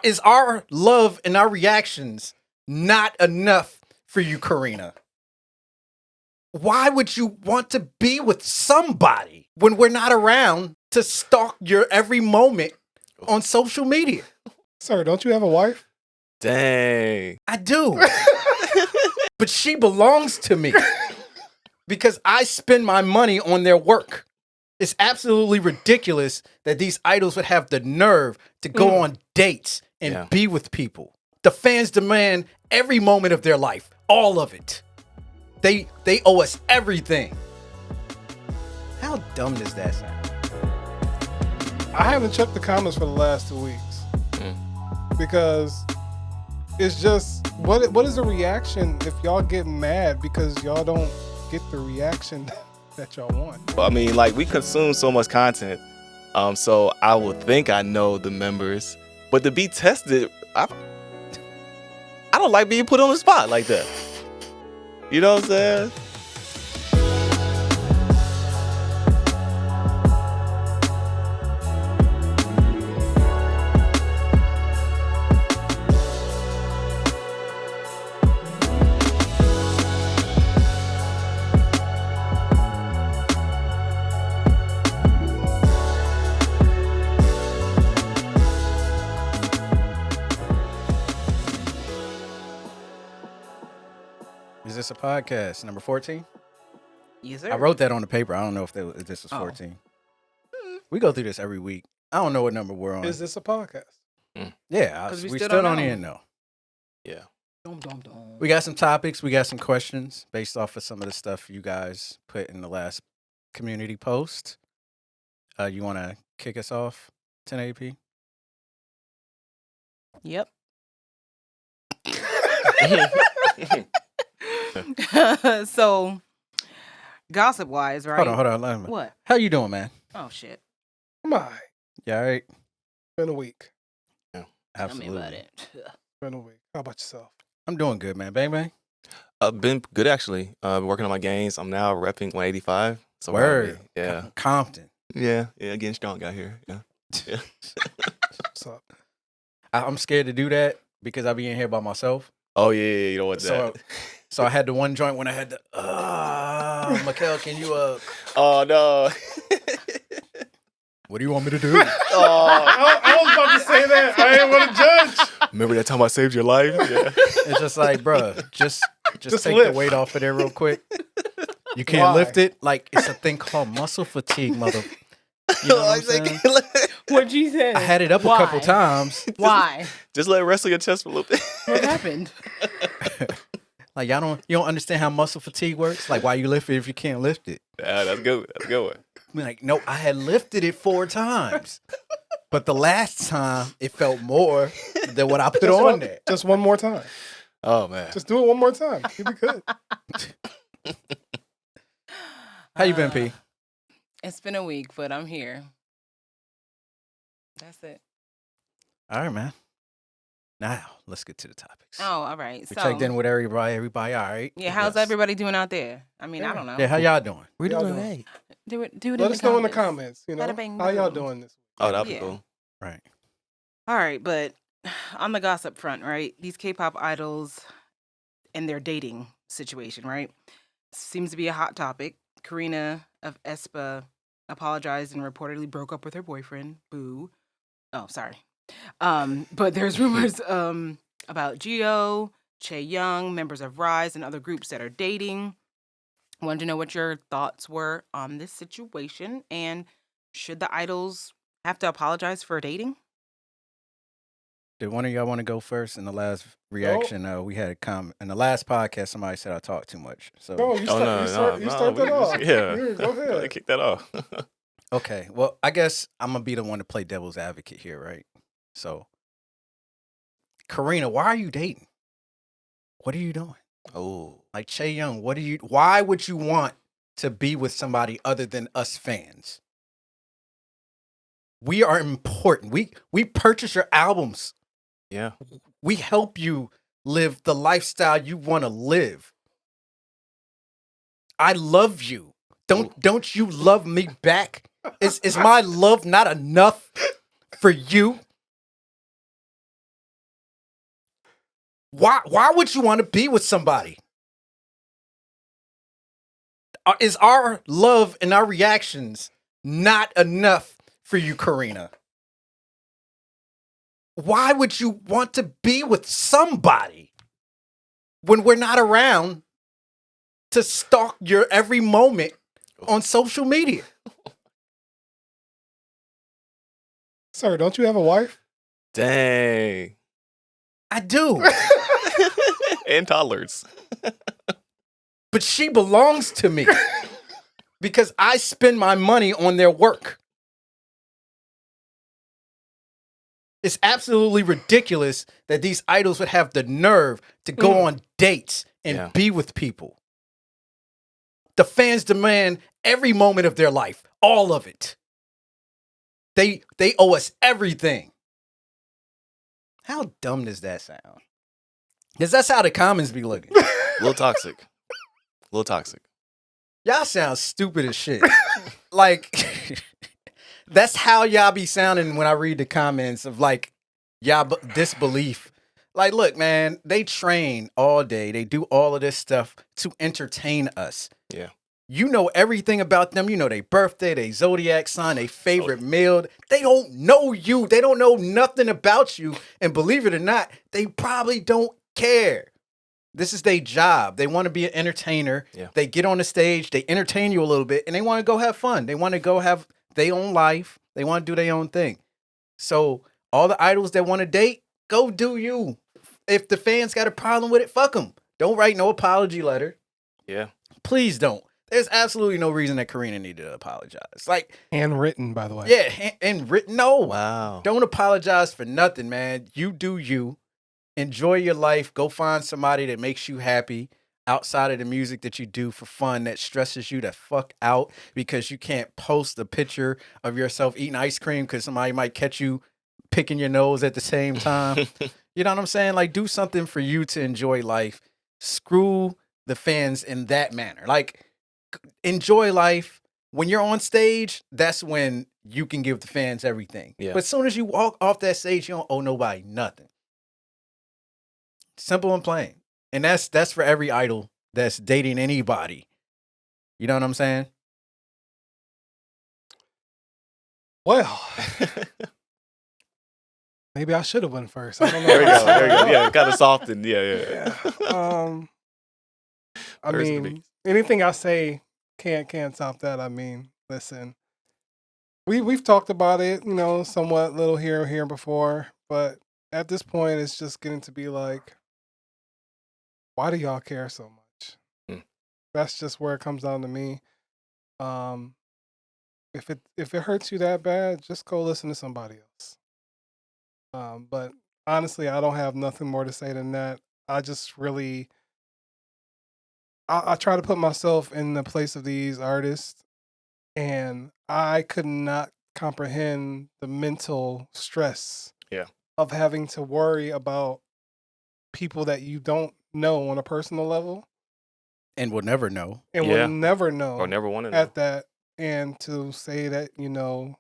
Is our love and our reactions not enough for you, Karina? Why would you want to be with somebody when we're not around to stalk your every moment on social media? Sir, don't you have a wife? Dang. I do. But she belongs to me because I spend my money on their work. It's absolutely ridiculous that these idols would have the nerve to go on dates and be with people. The fans demand every moment of their life, all of it. They owe us everything. How dumb does that sound? I haven't checked the comments for the last 2 weeks because it's just what is the reaction if y'all get mad because y'all don't get the reaction that y'all want? I mean, like, we consume so much content, so I would think I know the members, but to be tested, I don't like being put on the spot like that. You know what I'm saying? Is this a podcast? Number 14? Yes, sir. I wrote that on the paper. I don't know if this was 14. We go through this every week. I don't know what number we're on. Is this a podcast? Yeah, we still don't even know. Yeah. We got some topics. We got some questions based off of some of the stuff you guys put in the last community post. You want to kick us off, 1080p? Yep. So, gossip wise, right? Hold on. What? How you doing, man? Oh shit. Am I? You all right? Been a week. Absolutely. Tell me about it. Been a week. How about yourself? I'm doing good, man. Bang, bang. Been good, actually. working on my games. I'm now repping 185. So Word. Yeah. Compton. Yeah, getting strong out here. Yeah. What's up? I'm scared to do that because I be in here by myself. Oh, yeah, you know what So, that. so I had the one joint when I had the, Mikhail, can you, Oh, no. what do you want me to do? I was about to say that. I ain't want to judge. Remember that time I saved your life? Yeah. It's just like, bruh, just take lift. the weight off of there real quick. You can't lift it. Like, it's a thing called muscle fatigue, mother. You know what I'm saying? What'd you say? I had it up a couple times. Why? Just let it rest on your chest for a little bit. What happened? Like, you don't understand how muscle fatigue works? Like, why you lift it if you can't lift it? Yeah, that's good. That's a good one. I mean, like, no, I had lifted it 4 times. But the last time, it felt more than what I put on there. Just one more time. Oh, man. Just do it one more time. You'll be good. How you been, P? It's been a week, but I'm here. That's it. All right, man. Now, let's get to the topics. Oh, all right. We So, checked in with everybody, all right? yeah, how's Yes. everybody doing out there? I mean, I don't know. Yeah, how y'all doing? We're Y'all doing doing? great. Do it. Let us know in the comments. You know, Bada bing, how y'all boom. doing this week? Oh, that'd be Yeah. cool. Right. All right, but on the gossip front, right? These K-pop idols and their dating situation, right? Seems to be a hot topic. Karina of aespa apologized and reportedly broke up with her boyfriend. Boo. Oh, sorry. But there's rumors about Geo, Chaeyoung, members of Rise, and other groups that are dating. Wanted to know what your thoughts were on this situation, and should the idols have to apologize for dating? Did one of y'all want to go first? In the last reaction, we had a comment. In the last podcast, somebody said I talk too much. So No, you start that off. Yeah. Here, go ahead. Kick that off. Okay, well, I guess I'm going to be the one to play devil's advocate here, right? So, Karina, why are you dating? What are you doing? Oh. Like, Chaeyoung, why would you want to be with somebody other than us fans? We are important. We purchase your albums. Yeah. We help you live the lifestyle you want to live. I love you. Don't you love me back? Is my love not enough for you? Why would you want to be with somebody? Is our love and our reactions not enough for you, Karina? Why would you want to be with somebody when we're not around to stalk your every moment on social media? Sir, don't you have a wife? Dang. I do. And toddlers. But she belongs to me because I spend my money on their work. It's absolutely ridiculous that these idols would have the nerve to go on dates and be with people. The fans demand every moment of their life, all of it. They owe us everything. How dumb does that sound? Because that's how the comments be looking. A little toxic. A little toxic. Y'all sound stupid as shit. Like, that's how y'all be sounding when I read the comments of like, y'all disbelief. Like, look, man, they train all day. They do all of this stuff to entertain us. Yeah. You know everything about them. You know their birthday, their zodiac sign, their favorite meal. They don't know you. They don't know nothing about you. And believe it or not, they probably don't care. This is their job. They want to be an entertainer. Yeah. They get on the stage, they entertain you a little bit, and they want to go have fun. They want to go have their own life. They want to do their own thing. So all the idols that want to date, go do you. If the fans got a problem with it, fuck them. Don't write no apology letter. Yeah. Please don't. There's absolutely no reason that Karina needed to apologize. Like, Handwritten, by the way. yeah, and written. No. Wow. Don't apologize for nothing, man. You do you. Enjoy your life. Go find somebody that makes you happy outside of the music that you do for fun that stresses you the fuck out because you can't post a picture of yourself eating ice cream because somebody might catch you picking your nose at the same time. You know what I'm saying? Like, do something for you to enjoy life. Screw the fans in that manner. Like, enjoy life. When you're on stage, that's when you can give the fans everything. Yeah. But as soon as you walk off that stage, you don't owe nobody nothing. Simple and plain. And that's for every idol that's dating anybody. You know what I'm saying? Well, maybe I should have went first. I don't know. There we go. There we go. Yeah, kind of softened. Yeah. I First mean, beat. anything I say can't top that. I mean, listen, we've talked about it, you know, somewhat little here before, but at this point, it's just getting to be like, why do y'all care so much? That's just where it comes down to me. If it hurts you that bad, just go listen to somebody else. But honestly, I don't have nothing more to say than that. I just really, I try to put myself in the place of these artists, and I could not comprehend the mental stress of having to worry about people that you don't know on a personal level And we'll never know. and will never know Or never wanted at that, and to say that, you know,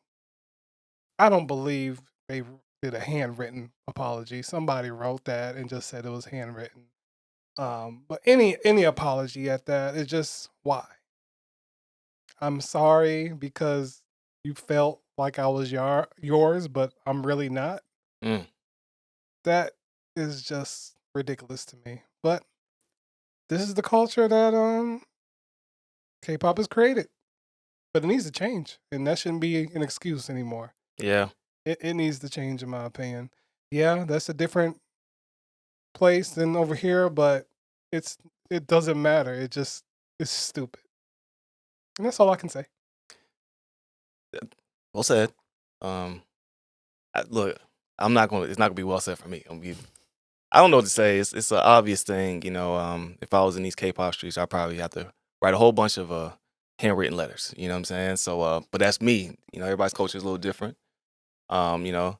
I don't believe they did a handwritten apology. Somebody wrote that and just said it was handwritten. But any apology at that is just why. I'm sorry because you felt like I was yours, but I'm really not. Mm. That is just ridiculous to me. But this is the culture that K-pop has created. But it needs to change, and that shouldn't be an excuse anymore. Yeah. It needs to change, in my opinion. Yeah, that's a different place than over here, but it doesn't matter. It's stupid. And that's all I can say. Well said. Look, it's not gonna be well said for me. I don't know what to say. It's an obvious thing, you know. If I was in these K-pop streets, I'd probably have to write a whole bunch of handwritten letters. You know what I'm saying? So, but that's me. You know, everybody's culture is a little different. You know,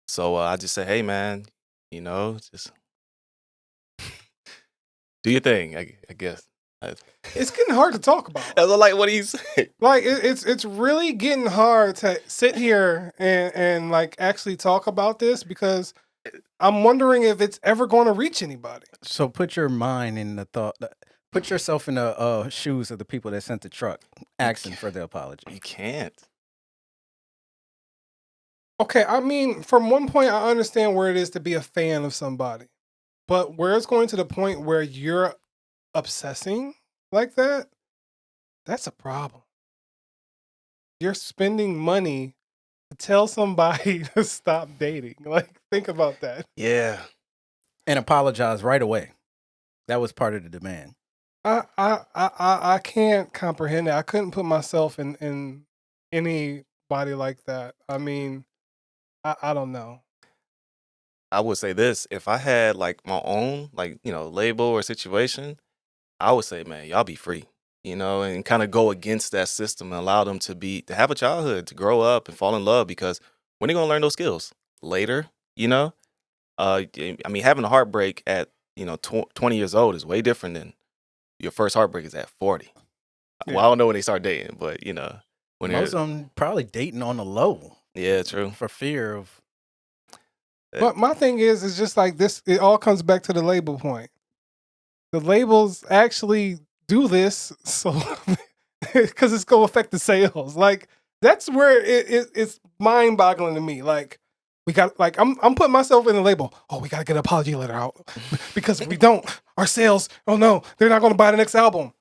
so I just say, hey, man, you know, just do your thing. I guess. It's getting hard to talk about. I like what he's saying. Like it's really getting hard to sit here and like actually talk about this because I'm wondering if it's ever going to reach anybody. So put your mind in the thought. Put yourself in the shoes of the people that sent the truck, asking for the apology. You can't. Okay, I mean, from one point, I understand where it is to be a fan of somebody, but where it's going to the point where you're obsessing like that, that's a problem. You're spending money to tell somebody to stop dating. Like, think about that. Yeah. And apologize right away. That was part of the demand. I can't comprehend it. I couldn't put myself in anybody like that. I mean, I don't know. I would say this. If I had like my own, like, label or situation, I would say, man, y'all be free, and kind of go against that system and allow them to have a childhood, to grow up and fall in love, because when are you going to learn those skills? Later, I mean, having a heartbreak at, 20 years old is way different than your first heartbreak is at 40. Well, I don't know when they start dating, but, when Most of them probably dating on the low yeah, true. for fear of. But my thing is just like this. It all comes back to the label point. The labels actually do this so because it's going to affect the sales. Like, that's where it's mind-boggling to me. Like, we got, like, I'm putting myself in the label. Oh, we got to get an apology letter out because if we don't, our sales, oh no, they're not going to buy the next album.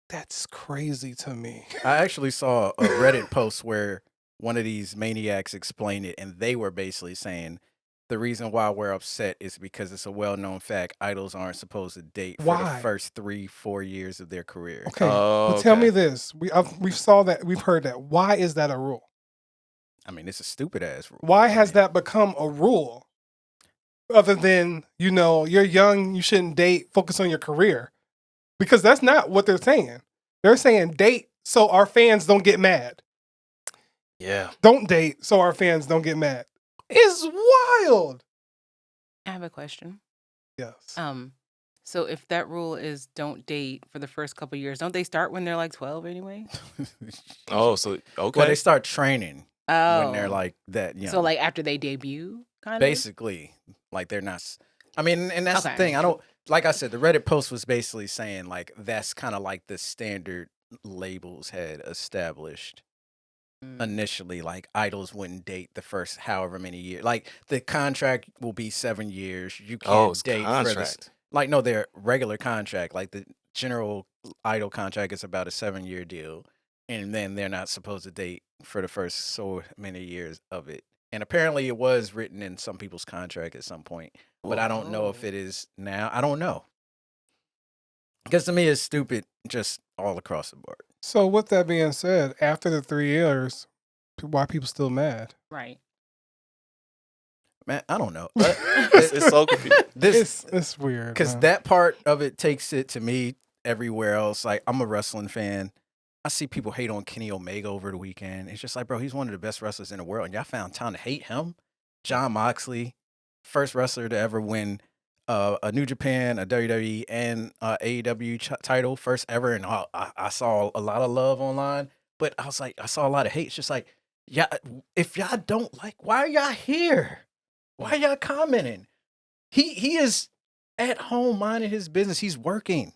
That's crazy to me. I actually saw a Reddit post where one of these maniacs explained it, and they were basically saying the reason why we're upset is because it's a well-known fact idols aren't supposed to date for the first 3-4 years of their career. Okay, well, tell me this. We've saw that. We've heard that. Why is that a rule? I mean, it's a stupid-ass rule. Why has that become a rule? Other than, you're young, you shouldn't date, focus on your career. Because that's not what they're saying. They're saying date so our fans don't get mad. Yeah. Don't date so our fans don't get mad. It's wild. I have a question. Yes. So if that rule is don't date for the first couple years, don't they start when they're like 12 anyway? Oh, so okay. Well, they start training when they're Oh. like that. So like after they debut, kind of? Basically, like they're not. I mean, and that's the Okay. thing. I don't like I said. The Reddit post was basically saying like that's kind of like the standard labels had established initially. Like idols wouldn't date the first however many years. Like the contract will be 7 years. You can't it's date for contract. like no, their regular contract. Like the general idol contract is about a 7-year deal, and then they're not supposed to date for the first so many years of it. And apparently, it was written in some people's contract at some point, but I don't know if it is now. I don't know. Because to me, it's stupid just all across the board. So with that being said, after the 3 years, why are people still mad? Right. Man, I don't know. It's so confusing. It's weird. Because man. that part of it takes it to me everywhere else. Like, I'm a wrestling fan. I see people hate on Kenny Omega over the weekend. It's just like, bro, he's one of the best wrestlers in the world. And y'all found time to hate him? John Moxley, first wrestler to ever win a New Japan, a WWE, and AEW title, first ever. And I saw a lot of love online. But I was like, I saw a lot of hate. It's just like, yeah, if y'all don't like, why are y'all here? Why are y'all commenting? He is at home minding his business. He's working.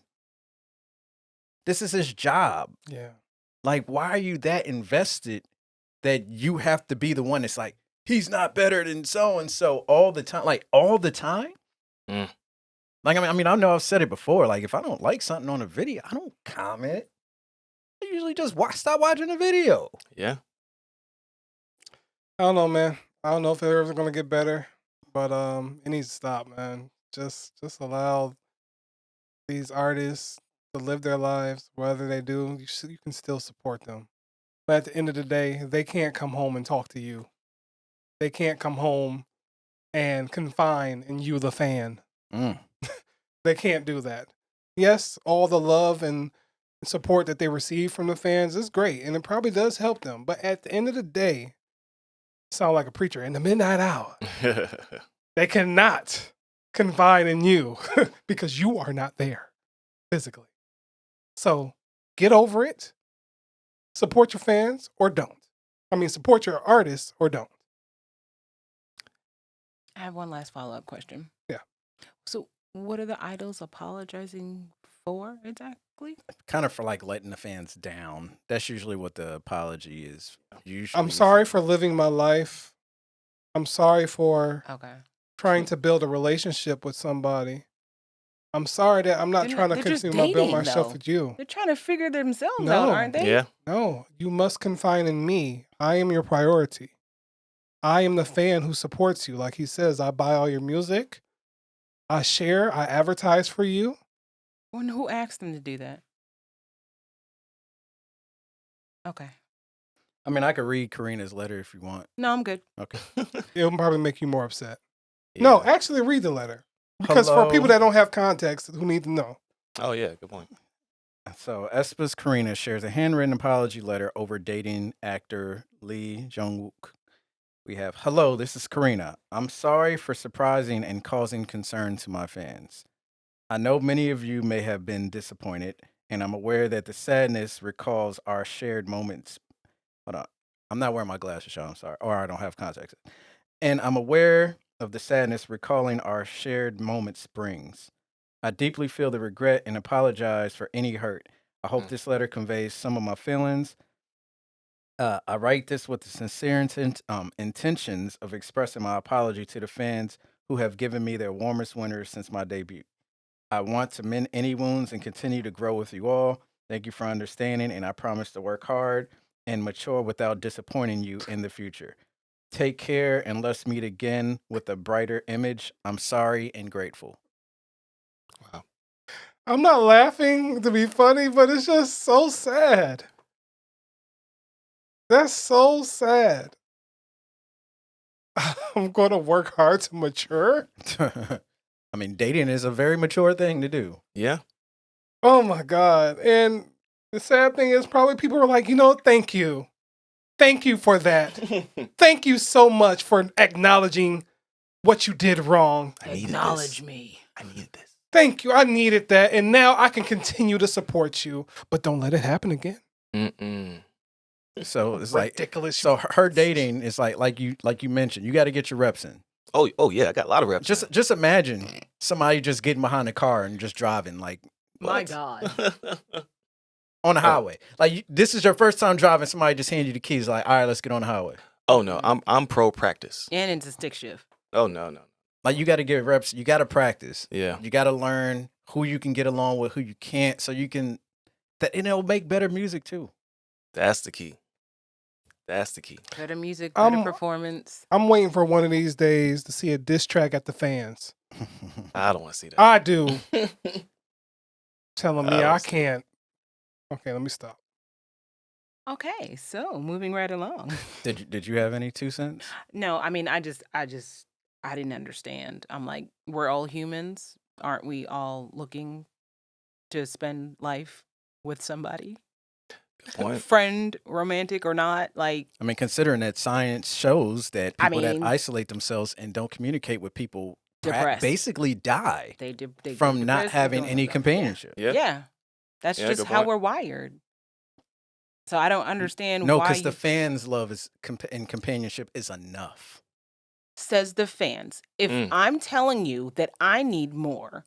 This is his job. Yeah. Like, why are you that invested that you have to be the one that's like, he's not better than so-and-so all the time? Like, all the time? Mm. Like, I mean, I know I've said it before. Like, if I don't like something on a video, I don't comment. I usually just stop watching the video. Yeah. I don't know, man. I don't know if it's ever going to get better, but it needs to stop, man. Just allow these artists to live their lives, whether they do. You can still support them. But at the end of the day, they can't come home and talk to you. They can't come home and confine in you, the fan. Mm. They can't do that. Yes, all the love and support that they receive from the fans is great, and it probably does help them. But at the end of the day, sound like a preacher in the midnight hour. They cannot confide in you because you are not there physically. So get over it. Support your fans or don't. I mean, support your artists or don't. I have one last follow-up question. Yeah. So, what are the idols apologizing for exactly? Kind of for like letting the fans down. That's usually what the apology is. Usually, I'm sorry for living my life. I'm sorry for Okay. trying to build a relationship with somebody. I'm sorry that I'm not trying to They're just continue to build dating, myself though. with you. They're trying to figure themselves out, No. aren't they? Yeah. No, you must confide in me. I am your priority. I am the fan who supports you. Like he says, I buy all your music. I share. I advertise for you. Well, who asked them to do that? Okay. I mean, I could read Karina's letter if you want. No, I'm good. Okay. It'll probably make you more upset. No, Yeah. actually read the letter. Because for people that don't have context, who need to know. Oh yeah, good point. So, aespa's Karina shares a handwritten apology letter over dating actor Lee Jong-wook. We have, hello, this is Karina. I'm sorry for surprising and causing concern to my fans. I know many of you may have been disappointed, and I'm aware that the sadness recalls our shared moments. Hold on. I'm not wearing my glasses, y'all. I'm sorry. Or I don't have context. And I'm aware of the sadness recalling our shared moments brings. I deeply feel the regret and apologize for any hurt. I hope this letter conveys some of my feelings. I write this with the sincere intentions of expressing my apology to the fans who have given me their warmest winters since my debut. I want to mend any wounds and continue to grow with you all. Thank you for understanding, and I promise to work hard and mature without disappointing you in the future. Take care, and let's meet again with a brighter image. I'm sorry and grateful. Wow. I'm not laughing to be funny, but it's just so sad. That's so sad. I'm going to work hard to mature. I mean, dating is a very mature thing to do. Yeah. Oh my God. And the sad thing is probably people are like, thank you. Thank you for that. Thank you so much for acknowledging what you did wrong. Acknowledge me. I needed this. Thank you. I needed that. And now I can continue to support you, but don't let it happen again. Mm-mm. So it's Ridiculous. like, so her dating is like you mentioned, you got to get your reps in. Oh yeah, I got a lot of reps. Just imagine somebody just getting behind the car and just driving like My what? God. On the highway. Like this is your first time driving. Somebody just hand you the keys. Like, all right, let's get on the highway. Oh no, I'm pro practice. And into stick shift. Oh no. Like you got to get reps. You got to practice. Yeah. You got to learn who you can get along with, who you can't, so you can. And it'll make better music too. That's the key. That's the key. Better music, better performance. I'm waiting for one of these days to see a diss track at the fans. I don't want to see that. I do. Telling me I I don't see can't. Okay, let me stop. Okay, so moving right along. Did you have any 2 cents? No, I mean, I didn't understand. I'm like, we're all humans. Aren't we all looking to spend life with somebody? Good point. Friend, romantic or not? Like, I mean, considering that science shows that people that mean- isolate themselves and don't communicate with people Depressed. basically die they from not depressed, having doing any stuff. companionship. Yeah. Yeah. That's Yeah, just good how point. we're wired. So I don't understand No, why because the you- fans' love is and companionship is enough. says the fans. If Mm. I'm telling you that I need more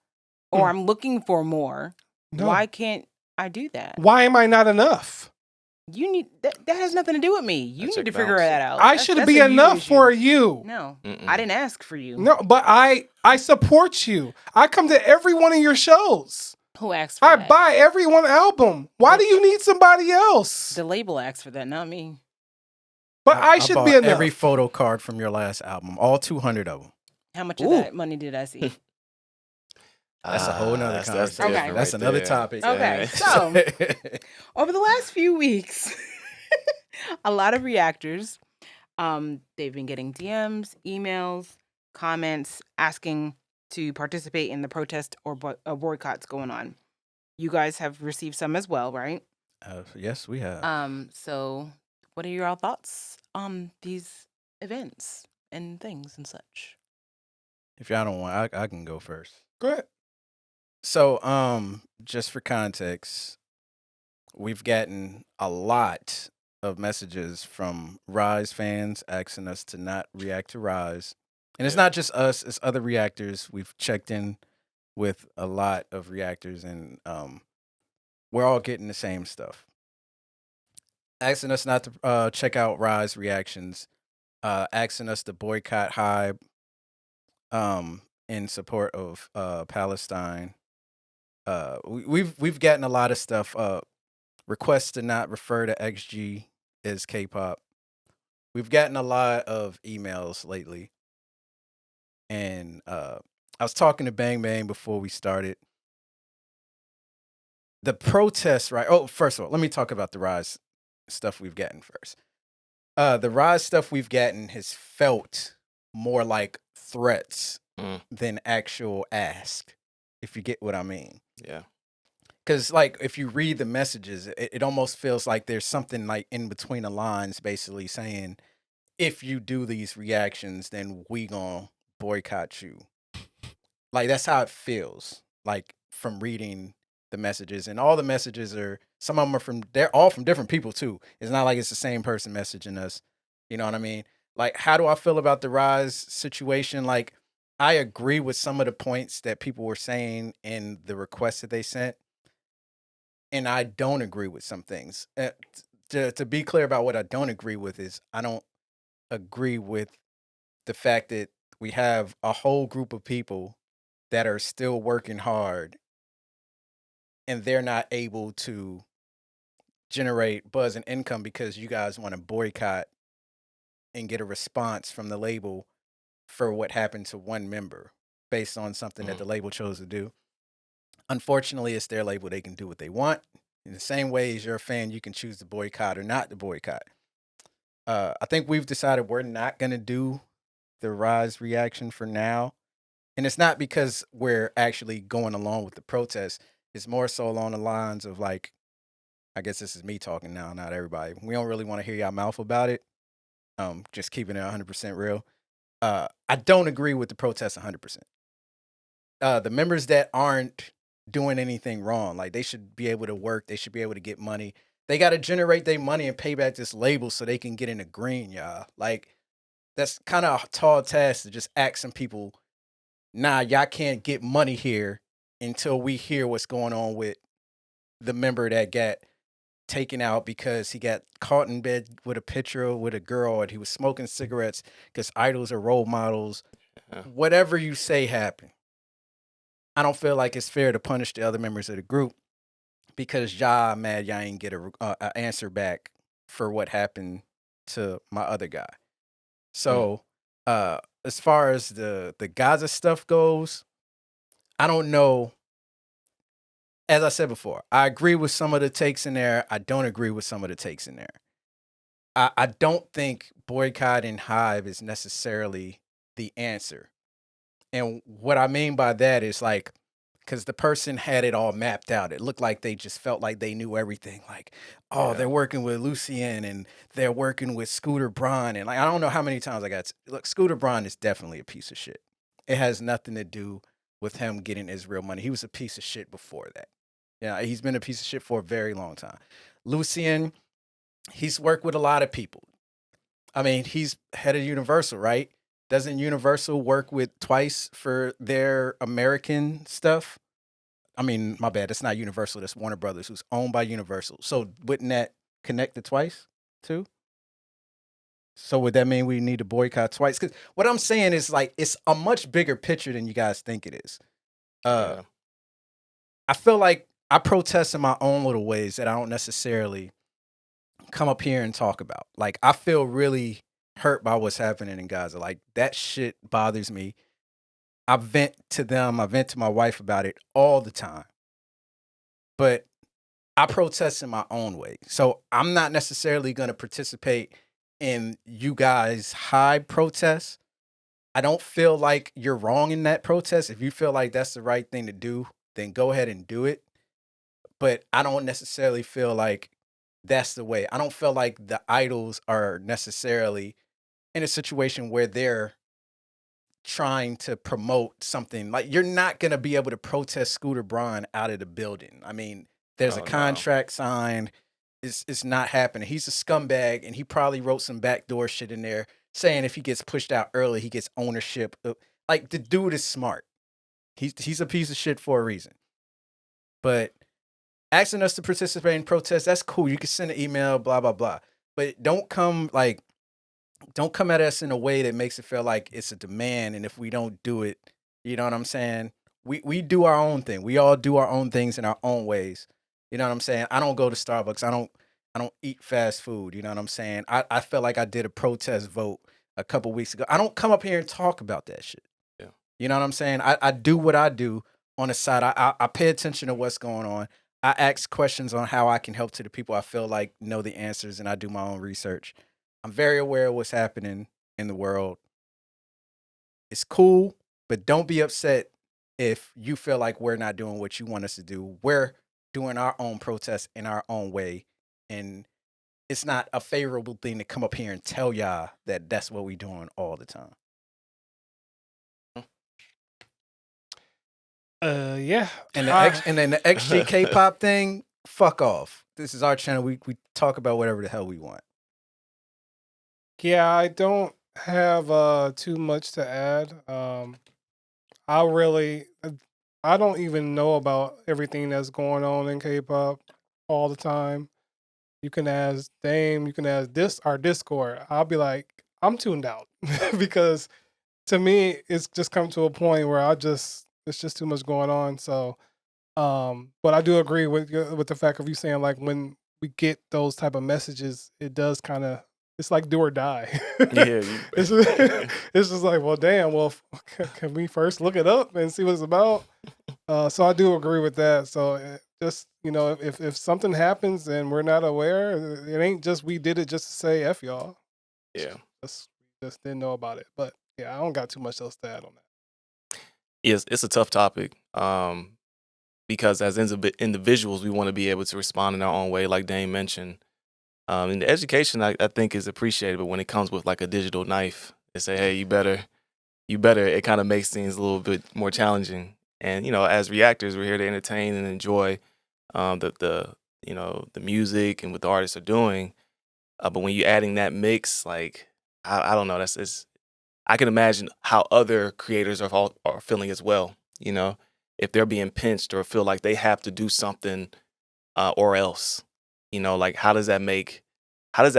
or I'm looking for more, No. why can't I do that? Why am I not enough? You need that has nothing to do with me. You That's need to a figure balance. that out. I That's- should that's be a you enough issue. for you. No. Mm-mm. I didn't ask for you. No, but I support you. I come to every one of your shows. Who asked for I that? buy every one album. Why do you need somebody else? The label asked for that, not me. But I should bought be enough. every photo card from your last album, all 200 of them. How much of Ooh. that money did I see? That's a whole nother That's conversation. different That's right another there. topic. Okay, so over the last few weeks, a lot of reactors, they've been getting DMs, emails, comments asking to participate in the protest or boycotts going on. You guys have received some as well, right? Yes, we have. So what are your thoughts on these events and things and such? If y'all don't want, I can go first. Go ahead. So, just for context, we've gotten a lot of messages from Rise fans asking us to not react to Rise And it's not just us; it's other reactors. We've checked in with a lot of reactors, and we're all getting the same stuff. Asking us not to check out Rise reactions, asking us to boycott Hybe in support of Palestine. We've gotten a lot of stuff. Requests to not refer to XG as Kpop. We've gotten a lot of emails lately, and I was talking to Bang Bang before we started. The protests, right? Oh, first of all, let me talk about the Rise stuff we've gotten first. The Rise stuff we've gotten has felt more like threats than actual ask, if you get what I mean. Yeah. Because, like, if you read the messages, it almost feels like there's something like in between the lines, basically saying, if you do these reactions, then we gonna boycott you. Like, that's how it feels, like, from reading the messages. And all the messages are, some of them they're all from different people, too. It's not like it's the same person messaging us. You know what I mean? Like, how do I feel about the Rise situation? Like, I agree with some of the points that people were saying in the requests that they sent. And I don't agree with some things. To be clear about what I don't agree with is I don't agree with the fact that we have a whole group of people that are still working hard and they're not able to generate buzz and income because you guys want to boycott and get a response from the label for what happened to one member based on something that the label chose to do. Unfortunately, it's their label. They can do what they want. In the same way as you're a fan, you can choose to boycott or not to boycott. I think we've decided we're not going to do the Rise reaction for now. And it's not because we're actually going along with the protest. It's more so along the lines of, like, I guess this is me talking now, not everybody. We don't really want to hear y'all mouth about it. Just keeping it 100% real. I don't agree with the protest 100%. The members that aren't doing anything wrong, like, they should be able to work. They should be able to get money. They got to generate their money and pay back this label so they can get in the green, y'all. Like, that's kind of a tall task to just ask some people, nah, y'all can't get money here until we hear what's going on with the member that got taken out because he got caught in bed with a picture with a girl and he was smoking cigarettes because idols are role models. Whatever you say happened. I don't feel like it's fair to punish the other members of the group because y'all mad y'all ain't get a answer back for what happened to my other guy. So as far as the Gaza stuff goes, I don't know. As I said before, I agree with some of the takes in there. I don't agree with some of the takes in there. I don't think boycotting Hybe is necessarily the answer. And what I mean by that is, like, because the person had it all mapped out. It looked like they just felt like they knew everything. Like, oh, they're working with Lucien and they're working with Scooter Braun. And, like, I don't know how many times I got look, Scooter Braun is definitely a piece of shit. It has nothing to do with him getting Israel money. He was a piece of shit before that. Yeah, he's been a piece of shit for a very long time. Lucien, he's worked with a lot of people. I mean, he's head of Universal, right? Doesn't Universal work with Twice for their American stuff? I mean, my bad. That's not Universal. That's Warner Brothers, who's owned by Universal. So wouldn't that connect to Twice too? So would that mean we need to boycott Twice? Because what I'm saying is, like, it's a much bigger picture than you guys think it is. I feel like I protest in my own little ways that I don't necessarily come up here and talk about. Like, I feel really hurt by what's happening in Gaza. Like, that shit bothers me. I vent to them. I vent to my wife about it all the time. But I protest in my own way. So I'm not necessarily going to participate in you guys' Hybe protests. I don't feel like you're wrong in that protest. If you feel like that's the right thing to do, then go ahead and do it. But I don't necessarily feel like that's the way. I don't feel like the idols are necessarily in a situation where they're trying to promote something. Like, you're not going to be able to protest Scooter Braun out of the building. I mean, there's a contract signed. It's not happening. He's a scumbag, and he probably wrote some backdoor shit in there saying if he gets pushed out early, he gets ownership. Like, the dude is smart. He's a piece of shit for a reason. But asking us to participate in protests, that's cool. You can send an email, blah, blah, blah. But don't come at us in a way that makes it feel like it's a demand. And if we don't do it, you know what I'm saying? We do our own thing. We all do our own things in our own ways. You know what I'm saying? I don't go to Starbucks. I don't eat fast food. You know what I'm saying? I felt like I did a protest vote a couple weeks ago. I don't come up here and talk about that shit. Yeah. You know what I'm saying? I do what I do on the side. I pay attention to what's going on. I ask questions on how I can help to the people I feel like know the answers, and I do my own research. I'm very aware of what's happening in the world. It's cool, but don't be upset if you feel like we're not doing what you want us to do. We're doing our own protests in our own way, and it's not a favorable thing to come up here and tell y'all that that's what we're doing all the time. Yeah. And then the XG Kpop thing, fuck off. This is our channel. We talk about whatever the hell we want. Yeah, I don't have too much to add. I don't even know about everything that's going on in K-pop all the time. You can ask Dame, you can ask our Discord. I'll be like, I'm tuned out because to me, it's just come to a point where it's just too much going on. So, but I do agree with the fact of you saying, like, when we get those type of messages, it does kind of, it's like do or die. Yeah. It's just like, well, damn, well, can we first look it up and see what it's about? So I do agree with that. So just, if something happens and we're not aware, it ain't just we did it just to say F y'all. Yeah. Just didn't know about it. But yeah, I don't got too much else to add on that. Yes, it's a tough topic because as individuals, we want to be able to respond in our own way, like Dane mentioned. And the education, I think, is appreciated, but when it comes with like a digital knife, they say, hey, you better, it kind of makes things a little bit more challenging. And, as reactors, we're here to entertain and enjoy the music and what the artists are doing. But when you're adding that mix, like, I don't know, I can imagine how other creators are feeling as well. If they're being pinched or feel like they have to do something or else, like how does that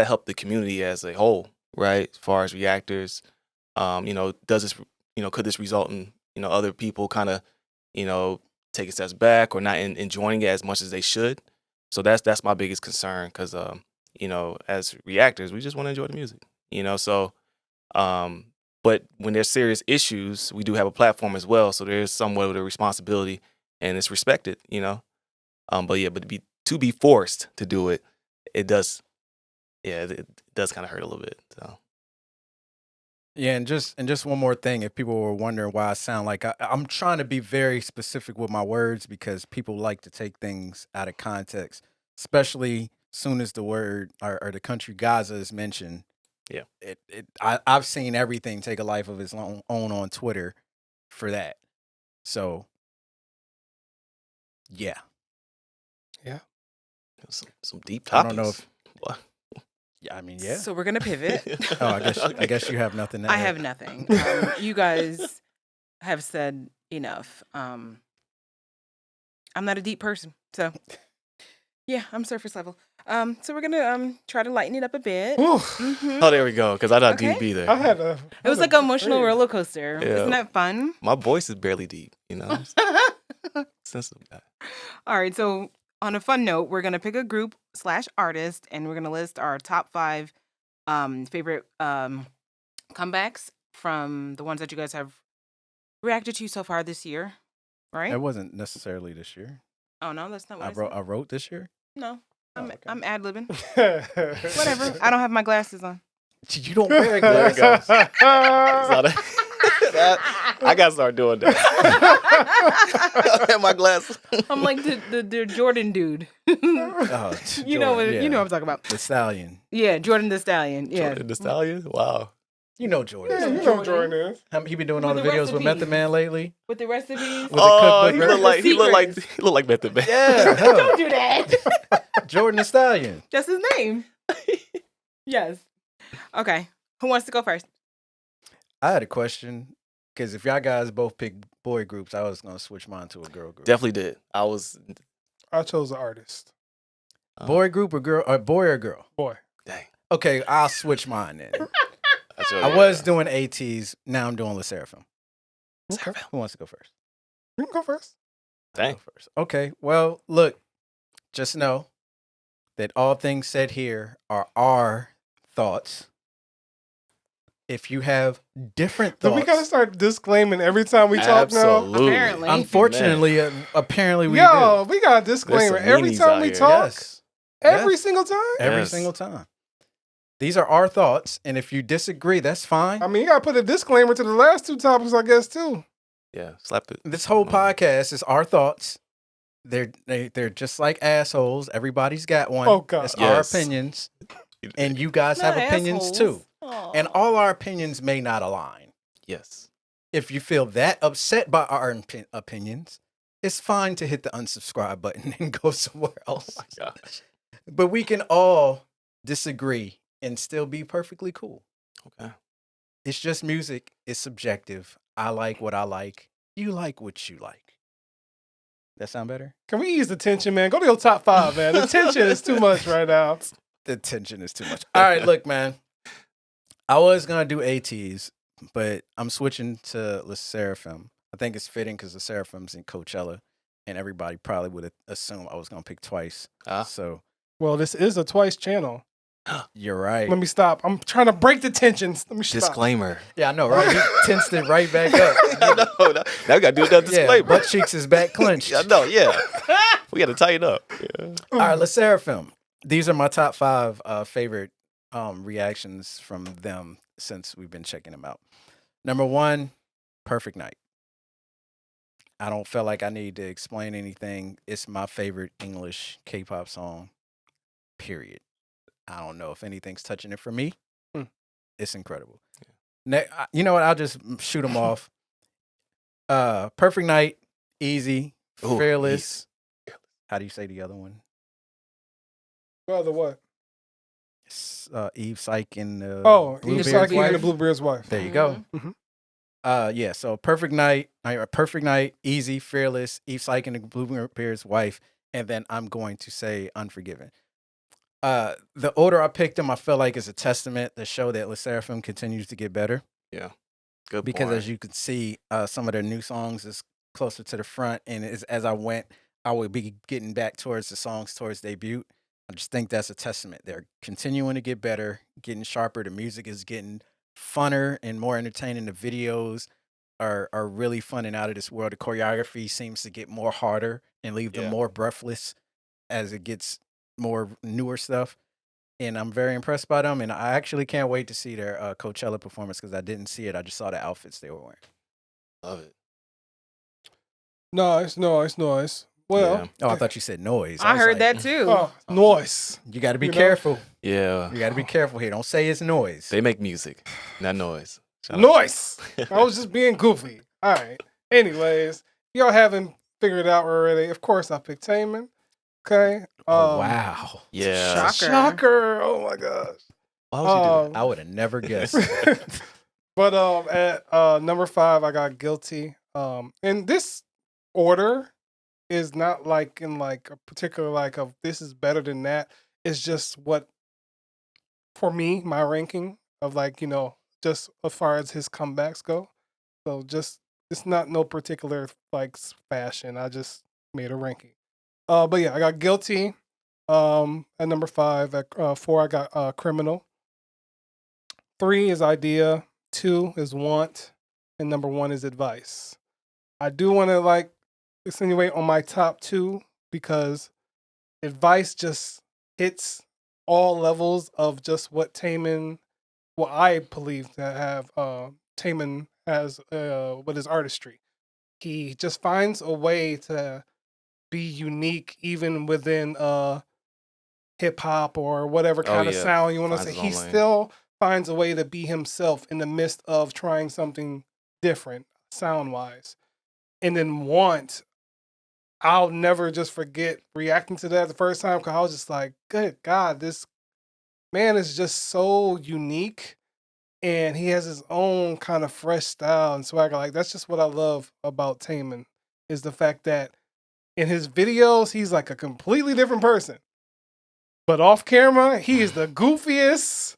help the community as a whole, right? As far as reactors, does this, could this result in, other people kind of, taking steps back or not enjoying it as much as they should? So that's my biggest concern because, as reactors, we just want to enjoy the music, so, but when there's serious issues, we do have a platform as well. So there's somewhat of a responsibility and it's respected, but to be forced to do it, it does kind of hurt a little bit. So. Yeah, and just one more thing, if people were wondering why I sound like I'm trying to be very specific with my words because people like to take things out of context, especially soon as the word or the country Gaza is mentioned. Yeah, I've seen everything take a life of its own on Twitter for that. So, yeah. Some deep topics. I don't know if. Yeah, I mean, yeah. So we're gonna pivot. Oh, I guess you have nothing. I have nothing. You guys have said enough. I'm not a deep person, so yeah, I'm surface level. So we're gonna try to lighten it up a bit. Oh, there we go. Because I thought deep either. It was like an emotional roller coaster. Yeah. Isn't that fun? My voice is barely deep. Sensitive guy. All right. So on a fun note, we're gonna pick a group / artist, and we're gonna list our top 5 favorite comebacks from the ones that you guys have reacted to so far this year. Right? It wasn't necessarily this year. Oh no, that's not what I said. I wrote this year. No, okay. I'm ad-libbing. Whatever. I don't have my glasses on. You don't wear glasses. I gotta start doing that. I have my glasses. I'm like the Jordan dude. You know what I'm talking about. The Stallion. Yeah, Jordan the Stallion. Yeah. Jordan the Stallion? Wow. You know Jordan. Yeah, you know who Jordan is. He been doing all the videos with Method Man lately. With the recipes. Oh, he look like Method Man. Yeah. Don't do that. Jordan the Stallion. That's his name. Yes. Okay. Who wants to go first? I had a question because if y'all guys both picked boy groups, I was gonna switch mine to a girl group. Definitely did. I chose the artist. Boy group or girl or boy or girl? Boy. Dang. Okay, I'll switch mine then. I I was doing ATs. Now I'm doing Le Seraphim. Okay. Who wants to go first? You can go first. I'll Dang. go first. Okay. Well, look, just know that all things said here are our thoughts. If you have different Do thoughts, we gotta start disclaiming every time we talk now? Absolutely. Apparently. unfortunately, apparently we Yo, we got a disclaimer There's some every meanies time out we here. talk. Yes. Every Yes. single time. Every Yes. single time. These are our thoughts, and if you disagree, that's fine. I mean, you gotta put a disclaimer to the last two topics, I guess, too. Yeah, slap it. This whole podcast is our thoughts. They're just like assholes. Everybody's got one. Oh, God. It's our Yes. opinions, and you guys have Not opinions assholes. too. Aw. And all our opinions may not align. Yes. If you feel that upset by our opinions, it's fine to hit the unsubscribe button and go somewhere else. Oh my gosh. But we can all disagree and still be perfectly cool. Okay. It's just music. It's subjective. I like what I like. You like what you like. That sound better? Can we ease the tension, man? Go to your top five, man. The tension is too much right now. The tension is too much. All right, look, man. I was gonna do ATs, but I'm switching to Le Seraphim. I think it's fitting because Le Seraphim's in Coachella, and everybody probably would have assumed I was gonna pick twice. Ah. So Well, this is a twice channel. you're right. Let me stop. I'm trying to break the tensions. Let me stop. Disclaimer. Yeah, I know, right? He tensed it right back up. I know. Now we gotta do that Yeah, disclaimer. butt cheeks is back clenched. I know. Yeah. We gotta tighten up. Yeah. All right, Le Seraphim. These are my top 5 favorite reactions from them since we've been checking them out. Number 1, Perfect Night. I don't feel like I need to explain anything. It's my favorite English K-pop song, period. I don't know if anything's touching it for me. It's incredible. You know what? I'll just shoot them off. Perfect Night, Easy, Ooh, Fearless. How do you say the other one? Well, the what? Eve Psych and Oh, Bluebeard's Eve Psyche and wife. the Bluebeard's wife. There you go. Mhm. Yeah. So Perfect Night, Easy, Fearless, Eve Psych and the Bluebeard's wife, and then I'm going to say Unforgiven. The order I picked them, I feel like is a testament to show that Le Seraphim continues to get better. Good Because point. as you can see, some of their new songs is closer to the front, and as I went, I would be getting back towards the songs towards debut. I just think that's a testament. They're continuing to get better, getting sharper. The music is getting funner and more entertaining. The videos are really fun and out of this world. The choreography seems to get more harder and leave them Yeah. more breathless as it gets more newer stuff. And I'm very impressed by them. And I actually can't wait to see their Coachella performance because I didn't see it. I just saw the outfits they were wearing. Love it. Nice. Well, Oh, I thought you said noise. I was heard like, that too. oh, noise. You got to be You know? careful. Yeah. You got to be careful here. Don't say it's noise. They make music, not noise. Shout out. Noise. I was just being goofy. All right. Anyways, y'all haven't figured it out already. Of course, I picked Taemin. Okay. Oh, wow. Yeah. Shocker. Shocker. Oh my gosh. Why would you do I would have never guessed. But at number 5, I got Guilty. And this order is not like in like a particular like of this is better than that. It's just what for me, my ranking of like, just as far as his comebacks go. So just it's not no particular like fashion. I just made a ranking. But yeah, I got Guilty. At number 5. At 4, I got Criminal. 3 is Idea. 2 is Want. And number 1 is Advice. I do want to like insinuate on my top 2 because Advice just hits all levels of just what Taemin, what I believe to have Taemin has with his artistry. He just finds a way to be unique even within hip hop or whatever kind of yeah. sound you want to Finds say. his He own lane. still finds a way to be himself in the midst of trying something different sound wise. And then Want, I'll never just forget reacting to that the first time because I was just like, good God, this man is just so unique and he has his own kind of fresh style and swagger. Like that's just what I love about Taemin is the fact that in his videos he's like a completely different person, but off camera he is the goofiest,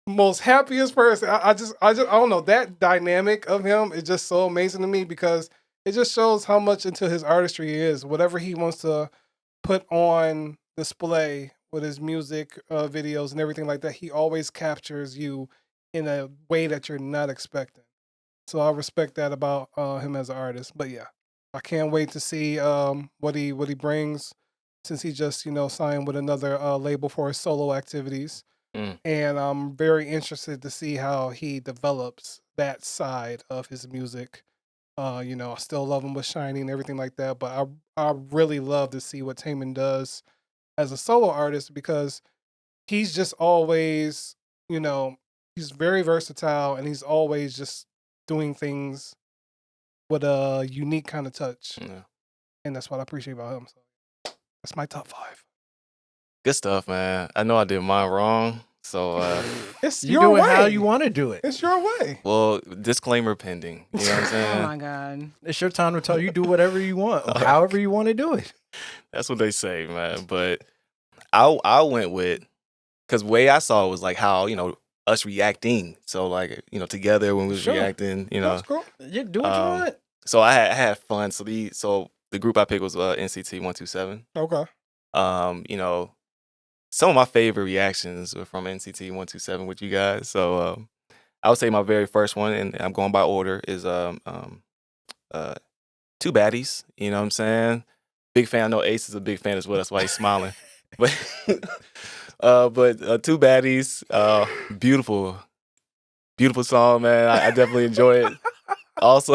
most happiest person. I don't know, that dynamic of him is just so amazing to me because it just shows how much into his artistry he is. Whatever he wants to put on display with his music videos and everything like that, he always captures you in a way that you're not expecting. So I respect that about him as an artist. But yeah, I can't wait to see what he brings since he just signed with another label for his solo activities. And I'm very interested to see how he develops that side of his music. I still love him with Shiny and everything like that, but I really love to see what Taemin does as a solo artist because he's just always, he's very versatile and he's always just doing things with a unique kind of touch. Yeah. And that's what I appreciate about him. So that's my top 5. Good stuff, man. I know I did mine wrong. So, It's You your do it way. how you want to do it. It's your way. well, disclaimer pending. You know what I'm Oh saying? my god. It's your time to tell you do whatever you want, or however you want to do it. That's what they say, man. But I went with, because way I saw it was like how, us reacting. So like, together when we was Sure. reacting, That's cool. You do what you want. So I had fun. So the group I picked was NCT 127. Okay. Some of my favorite reactions were from NCT 127 with you guys. So I would say my very first one, and I'm going by order, is Two Baddies. You know what I'm saying? Big fan. I know Ace is a big fan as well. That's why he's smiling. But Two Baddies, beautiful, beautiful song, man. I definitely enjoy it. Also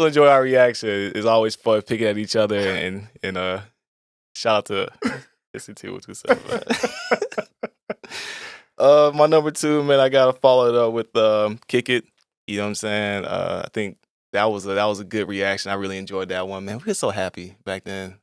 enjoy our reaction. It's always fun picking at each other and shout out to NCT 127. My number 2, man, I gotta follow it up with Kick It. You know what I'm saying? I think that was a good reaction. I really enjoyed that one, man. We were so happy back then.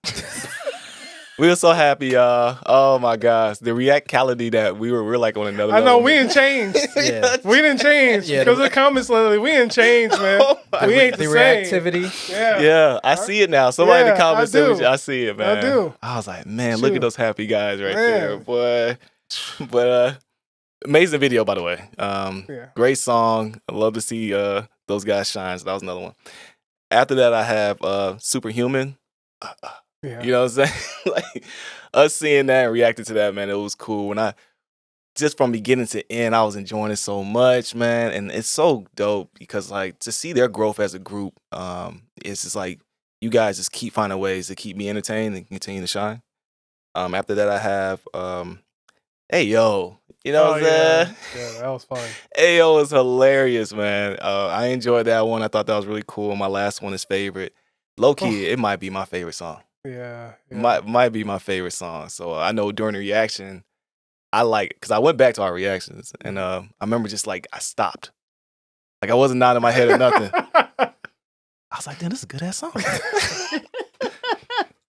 We were so happy, y'all. Oh my gosh, the reactality that we're like on another I know level. we didn't change. Yeah. We didn't change Yeah, because of the comments lately. We didn't change, man. Oh my We ain't The the same. reactivity. Yeah. Yeah, I see it now. Somebody in Yeah, the comments I said, do. I see it, man. I do. I was like, man, look Shoot. at those happy guys right Man. there, boy. But amazing video, by the way. Yeah. Great song. I love to see those guys shine. So that was another one. After that, I have Superhuman. Yeah. You know what I'm saying? Like us seeing that and reacting to that, man, it was cool. When I just from beginning to end, I was enjoying it so much, man. And it's so dope because like to see their growth as a group, it's just like you guys just keep finding ways to keep me entertained and continue to shine. After that, I have Hey Yo. You know what I'm saying? Yeah, that was fun. Ayo was hilarious, man. I enjoyed that one. I thought that was really cool. My last one is favorite. Low key, it might be my favorite song. Yeah. Might be my favorite song. So I know during the reaction, I like it because I went back to our reactions and I remember just like I stopped, like I wasn't nodding my head or nothing. I was like, damn, this is a good ass song. This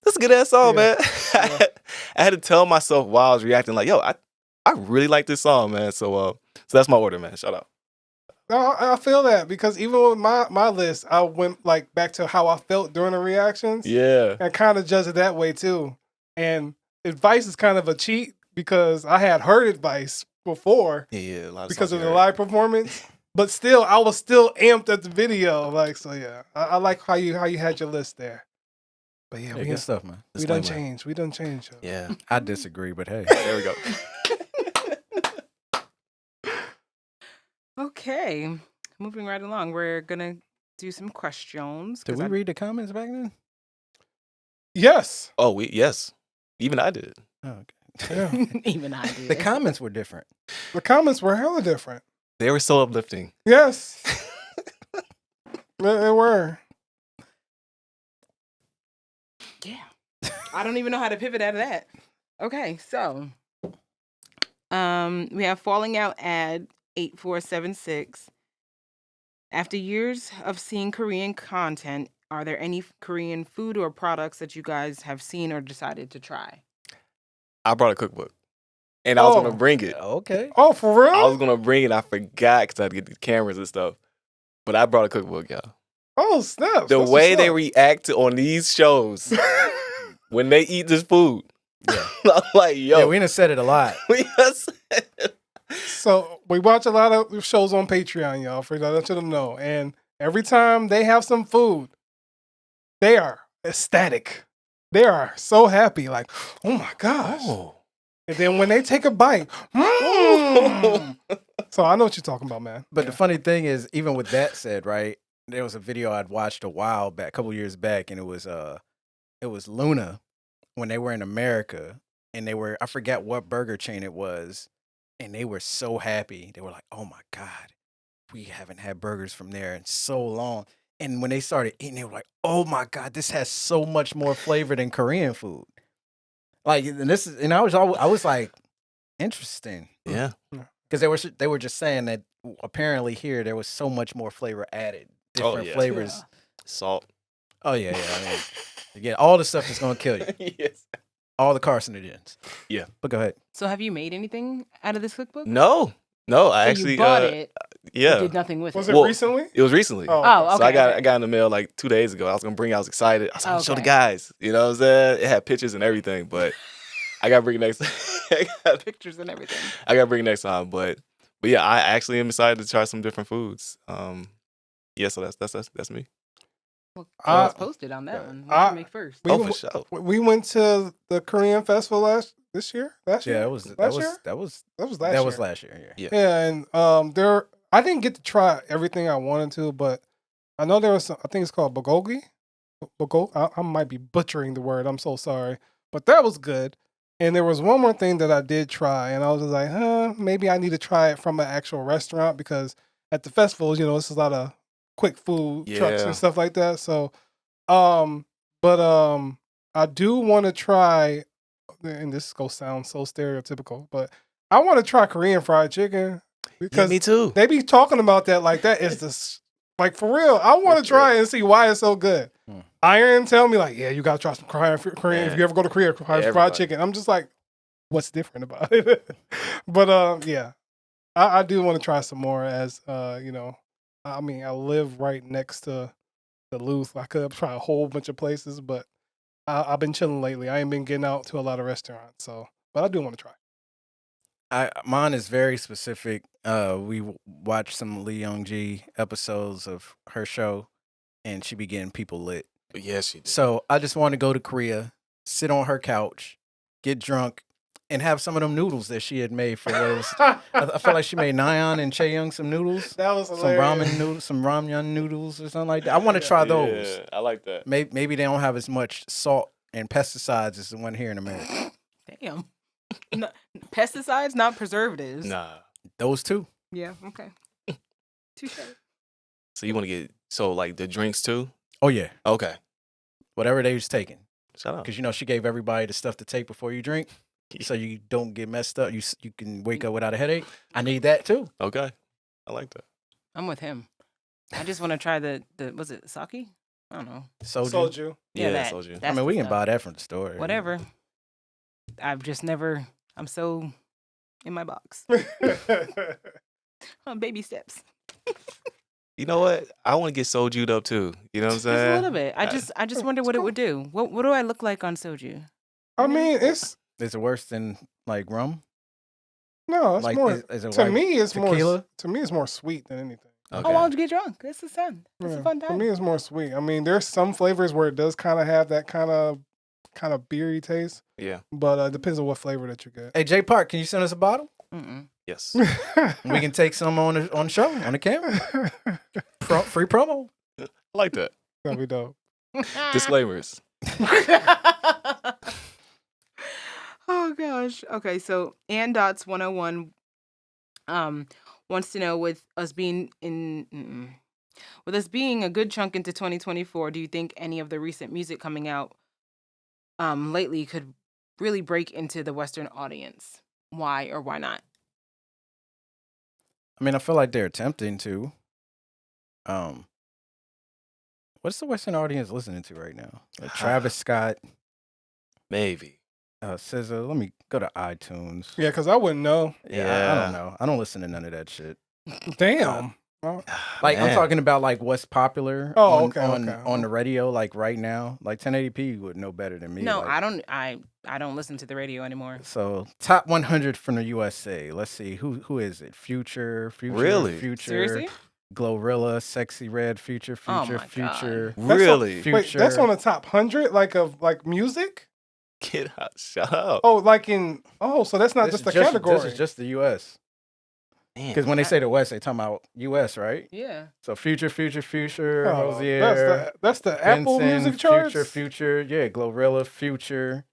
is a good ass song, Yeah. man. I had to tell myself while I was reacting, like, yo, I really like this song, man. So that's my order, man. Shout out. No, I feel that because even with my list, I went like back to how I felt during the reactions. Yeah. And kind of judged it that way too. And advice is kind of a cheat because I had heard advice before Yeah, a lot of because songs of you the heard. live performance. But still, I was still amped at the video. Like, so yeah. I like how you had your list there. But yeah, Yeah, good stuff, man. we done Disclaimer. changed. We done changed. Yo. Yeah. I disagree, but hey. There we go. Okay. Moving right along. We're gonna do some questions. Did 'cause we I- read the comments back then? Yes. Oh, yes. Even I did. Oh, okay. Yeah. Even I did. The comments were different. The comments were hella different. They were so uplifting. Yes. They were. Yeah. I don't even know how to pivot out of that. Okay, so we have Falling Out ad 8476. After years of seeing Korean content, are there any Korean food or products that you guys have seen or decided to try? I brought a cookbook. and I was Oh. gonna bring it. Okay. Oh, for real? I was gonna bring it. I forgot because I had to get the cameras and stuff. But I brought a cookbook, y'all. Oh, snaps. The That's way what's they up. react on these shows when they eat this food, Yeah. I'm like, yo, Yeah, we done said it a lot. we just So we watch a lot of shows on Patreon, y'all, for that you to know. And every time they have some food, they are ecstatic. They are so happy, like, oh my gosh. Oh. And then when they take a bite, mm. So I know what you're talking about, man. But the funny thing is, even with that said, right, there was a video I'd watched a while back, a couple years back, and it was Luna when they were in America, and they were, I forget what burger chain it was, and they were so happy. They were like, "Oh my God, we haven't had burgers from there in so long." And when they started eating, they were like, "Oh my God, this has so much more flavor than Korean food." Like, and I was like, interesting. Yeah. Because they were just saying that apparently here there was so much more flavor added, different yeah. flavors. Salt. Oh yeah. I mean, yeah, all the stuff that's gonna kill you, Yes. all the carcinogens. Yeah. But go ahead. So have you made anything out of this cookbook? No. I So actually you bought it, yeah. did nothing with Was it. it Well, recently? It was recently. Oh, Oh, okay. So I got in the mail like 2 days ago. I was gonna bring it. I was excited. I was like, show the Okay. guys. You know what I'm saying? It had pictures and everything, but I gotta bring it next Pictures and everything. I gotta bring it next time. But yeah, I actually am excited to try some different foods. Yeah, so that's me. Well, Uh, let's post it on that one. What I- you make first? We, Oh, w- for sure. we went to the Korean festival last year. Yeah, Last that was year? that was That was that last was year. last year. Yeah. Yeah, and there I didn't get to try everything I wanted to, but I know there was some, I think it's called bulgogi. I might be butchering the word. I'm so sorry, but that was good. And there was one more thing that I did try, and I was just like, maybe I need to try it from an actual restaurant because at the festivals, it's a lot of quick food trucks Yeah. and stuff like that. So, I do want to try, and this is gonna sound so stereotypical, but I want to try Korean fried chicken because me too. they be talking about that like that is like for real. I want to try it and see why it's so good. Iron tell me like, yeah, you gotta try some Korean. If Yeah. you ever go to Korea, fried everybody. chicken. I'm just like, what's different about it? But yeah, I do want to try some more. As I mean, I live right next to the Luth. I could try a whole bunch of places, but I've been chilling lately. I ain't been getting out to a lot of restaurants, but I do want to try. Mine is very specific. We watched some Lee Young Ji episodes of her show, and she be getting people lit. Yes, she did. So I just want to go to Korea, sit on her couch, get drunk, and have some of them noodles that she had made for those. I feel like she made Nayeon and Chaeyoung some noodles, That was some hilarious. ramen noodles, some ramyun noodles or something like that. I want to try those. Yeah, I like that. Maybe they don't have as much salt and pesticides as the one here in America. Damn. No, pesticides, not preservatives. Nah. Those two. Yeah, okay. Touche. So you want to get like the drinks too? Oh yeah, Okay. whatever they was taking. Shout out. Because she gave everybody the stuff to take before you drink, so you don't get messed up. You can wake up without a headache. I need that too. Okay. I like that. I'm with him. I just want to try the was it sake? I don't know. Soju. Yeah, that. soju. I That's mean, the we can stuff. buy that from the store. Whatever. I've just never. I'm so in my box. Baby steps. You know what? I want to get soju'd up too. You know what I'm Just saying? a little bit. I just wonder what it would do. What do I look like on soju? I mean, it's Is it worse than like rum? no, it's Like more. is it To like me, it's tequila? more. To me, it's more sweet than anything. Okay. Oh, why don't you get drunk? It's the fun. It's Yeah, a fun For time. me, it's more sweet. I mean, there's some flavors where it does kind of have that kind of beery taste, Yeah. but it depends on what flavor that you get. Hey, J Park, can you send us a bottle? Mm-mm. Yes. We can take some on the show on the camera. Free promo. I like that. That'd be dope. Disclaimers. Oh gosh. Okay, so Ann.s 101 wants to know with us being a good chunk into 2024, do you think any of the recent music coming out lately could really break into the Western audience? Why or why not? I mean, I feel like they're attempting to. What's the Western audience listening to right now? Like Travis Scott. Maybe. SZA. Let me go to iTunes. Yeah, because I wouldn't know. I don't know. I don't listen to none of that shit. Damn. Oh, Like I'm Man. talking about like what's popular Oh, on the radio like right now. Like 1080p would know better than me. No, like, I don't listen to the radio anymore. So top 100 from the USA. Let's see who is it? Future, Really? Future, Seriously? Glorilla, Sexy Red, Future, Oh Future, my Future, Really? wait, that's on the top 100, like music. Get out. Shut up. Oh, so that's not just a category. This is just the US. Man. Because when they say the West, they talking about US, right? Yeah. So Future, Oh, Hosier, that's the Apple Benson, Music charts. Future, yeah, Glorilla, Future,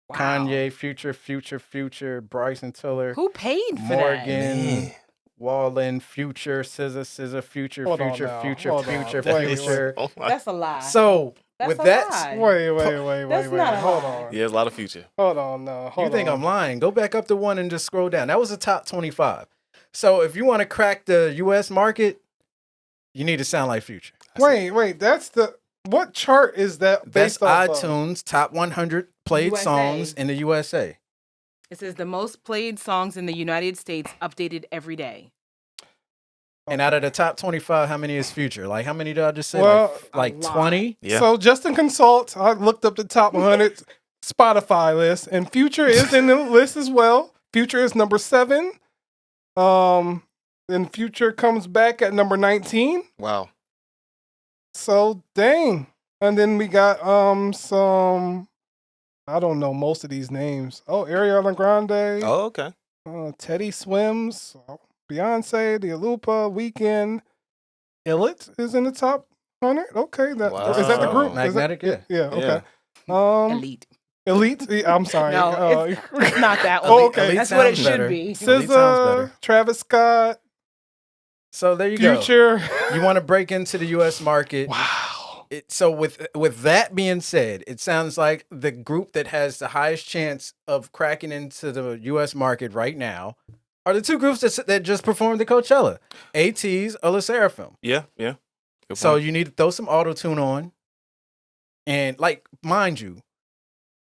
Wow. Kanye, Future, Bryson Tiller, Who paid for Morgan, Man. Wallen, Future, SZA, Future, Hold on Future, now. Future, Hold on. Future, Wait, Future. Oh my. that? That's a lie. So That's with a that, lie. Wait. That's not a Hold lie. on. Yeah, there's a lot of Future. Hold on now. you think I'm lying? Go back up to one and just scroll down. That was the top 25. So if you want to crack the US market, you need to sound like Future. Wait. That's what chart is that That's based off of? iTunes top 100 played USA. songs in the USA. It says the most played songs in the United States updated every day. And out of the top 25, how many is Future? Like how many did I just say? Well, like a lot. 20? Yeah. So Justin Consult, I looked up the top 100 Spotify list, and Future is in the list as well. Future is number 7. Then Future comes back at number 19. Wow. So dang. And then we got some, I don't know most of these names. Oh, Ariana Grande, Oh, okay. Teddy Swims, Beyonce, The Alupa, Weekend, Illit is in the top 100. Okay, is that the group? Magnetic, Is that, yeah. yeah. Okay. Elite. Elite. Yeah, I'm sorry. No, it's not that one. Oh, okay. That's what it sounds should better. be. Elite sounds better. SZA, Travis Scott, So there you go. Future. You want to break into the US market. Wow. So with that being said, it sounds like the group that has the highest chance of cracking into the US market right now are the two groups that just performed at Coachella. AT's or La Seraphim. Yeah. Good So point. you need to throw some auto-tune on. And like, mind you,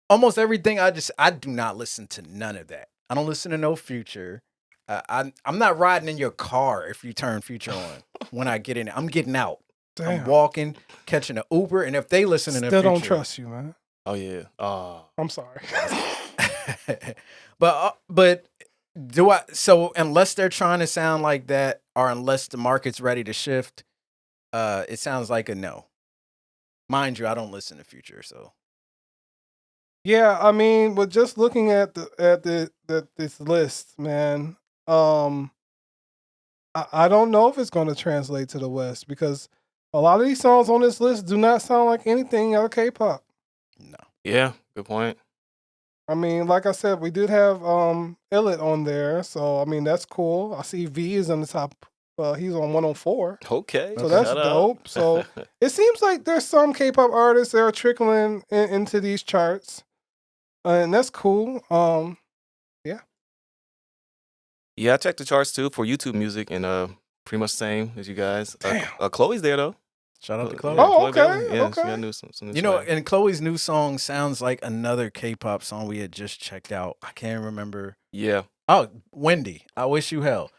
almost everything I do not listen to none of that. I don't listen to no Future. I'm not riding in your car if you turn Future on. When I get in it, I'm getting out. I'm Damn. walking, catching an Uber, and if they listen to Still Future, don't trust you, man. Oh yeah. Oh. I'm sorry. but do I? So unless they're trying to sound like that, or unless the market's ready to shift, it sounds like a no. Mind you, I don't listen to Future, so Yeah, I mean, but just looking at this list, man, I don't know if it's going to translate to the West because a lot of these songs on this list do not sound like anything out of K-pop. no. Yeah. Good point. I mean, like I said, we did have Illit on there, so I mean that's cool. I see V is on the top. He's on 104, Okay. so that's Shout out. dope. So it seems like there's some K-pop artists that are trickling into these charts, and that's cool. Yeah, I checked the charts too for YouTube music and pretty much the same as you guys. Damn. Chloe's there though. Shout out to Chloe. Yeah, Oh, Chloe okay, Bailey. Yeah, she okay. got some new You know, swag. and Chloe's new song sounds like another K-pop song we had just checked out. I can't remember. Yeah. Oh, Wendy, I Wish You Hell.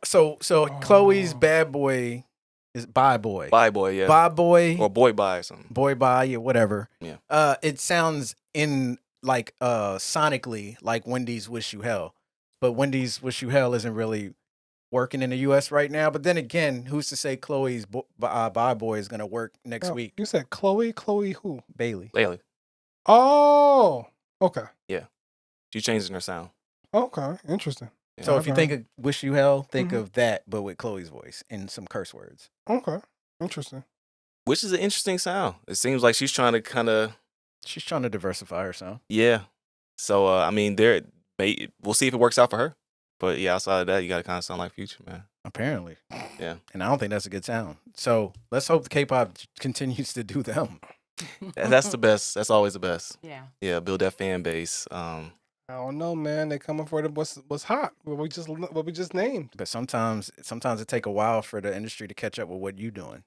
So Chloe's Oh. Bad Boy is Bye Boy. Bye boy, yeah. Bye Boy. Or boy bye or something. Boy Bye, yeah, whatever. Yeah. It sounds in like sonically like Wendy's Wish You Hell. But Wendy's Wish You Hell isn't really working in the US right now. But then again, who's to say Chloe's Bye Boy is gonna work next Oh, week? You said Chloe? Chloe who? Bailey. Lately. Oh, okay. She changing her sound. Okay, interesting. Yeah. So if you Okay. think of Wish You Hell, think Mhm. of that, but with Chloe's voice and some curse words. Okay, interesting. Which is an interesting sound. It seems like she's trying to kind of, She's trying to diversify her sound. yeah. So, I mean, we'll see if it works out for her. But yeah, outside of that, you got to kind of sound like Future, man. Apparently. Yeah. And I don't think that's a good sound. So let's hope the K-pop continues to do them. That's the best. That's always the best. Yeah. Yeah, build that fan base. I don't know, man. They coming for what's hot. What we just named. But sometimes it take a while for the industry to catch up with what you doing.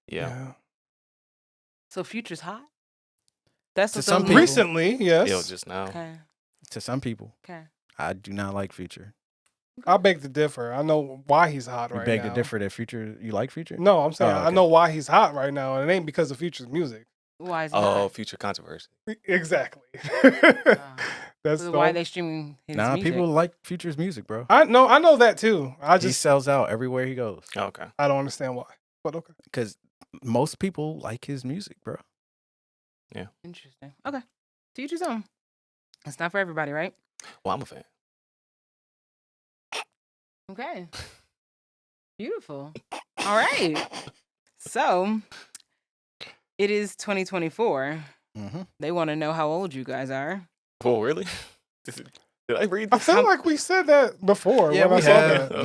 Yeah. So Future's hot? That's To what some those people. Recently, yes. Yeah, just now. Okay. To some people, Okay. I do not like Future. I beg to differ. I know why he's hot You right beg now. to differ that Future. You like Future? No, I'm saying Oh, I okay. know why he's hot right now, and it ain't because of Future's music. Why is it Oh, not? future controversy. Exactly. That's That's why the- they streaming his Nah, music. people like Future's music, bro. I know that too. I He just sells out everywhere he goes Okay. I don't understand why. But okay. because most people like his music, bro. Interesting. Okay. To each his own. It's not for everybody, right? Well, I'm a fan. Okay. Beautiful. All right. So it is 2024. Mm-hmm. They want to know how old you guys are. Oh, really? Did I read I this? feel like we said that before. Yeah, when I we saw have. that. But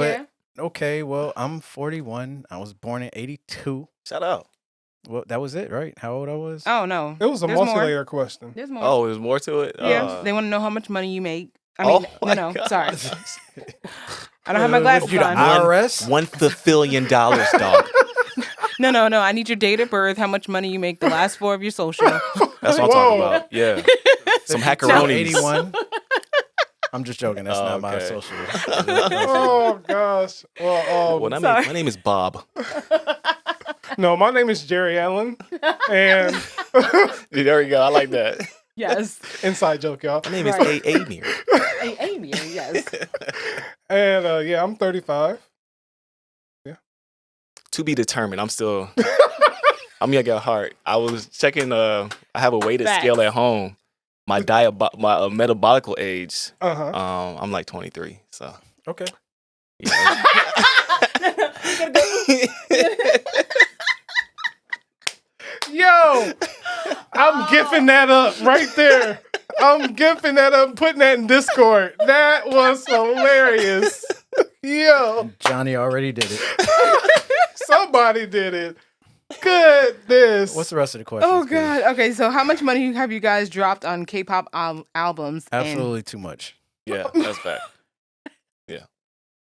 Yeah. okay, well, I'm 41. I was born in 82. Shout out. Well, that was it, right? How old I was? Oh no. It was a There's more. multi-layer question. There's more. Oh, there's more to it? Yeah. They want to know how much money you make. I mean, no. Sorry. I don't have my glasses you the on. IRS? $1 billion, dog. No. I need your date of birth, how much money you make, the last four of your social. That's what I'm Whoa. talking about. Yeah. Some No, hackaroonies. 81. I'm just joking. That's not my Okay. social. Oh gosh. Well, Well, Sorry. my name is Bob. no, my name is Jerry Allen, and There we go. I like that. Yes. inside joke, y'all. My name is Right. Amir. Amy, yes. And yeah, I'm 35. To be determined. I'm still. I'm young at heart. I was checking. I have a weighted Facts. scale at home. My metabolical age. Uh huh. I'm like 23. So. Okay. Yeah. Yo, I'm gifting that up right there. I'm gifting that up, putting that in Discord. That was hilarious. Yo, Johnny already did it. somebody did it. Goodness. What's the rest of the question? Oh god. Okay, so how much money have you guys dropped on K-pop albums? and- Absolutely too much. Yeah, that's fact.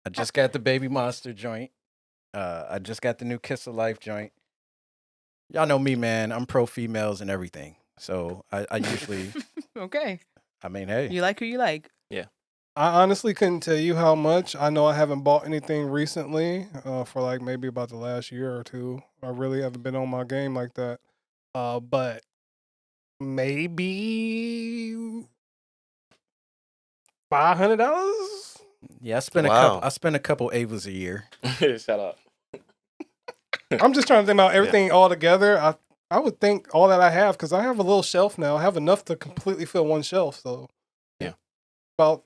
I just got the Baby Monster joint. I just got the new Kiss of Life joint. Y'all know me, man. I'm pro females and everything. So I usually, Okay. I mean, hey. You like who you like. I honestly couldn't tell you how much. I know I haven't bought anything recently for like maybe about the last year or two. I really haven't been on my game like that. But maybe $500. Yeah, I spend Wow. I spend a couple Avas a year. Shout out. I'm just trying to think about everything all together. I would think all that I have because I have a little shelf now. I have enough to completely fill one shelf. So Yeah. about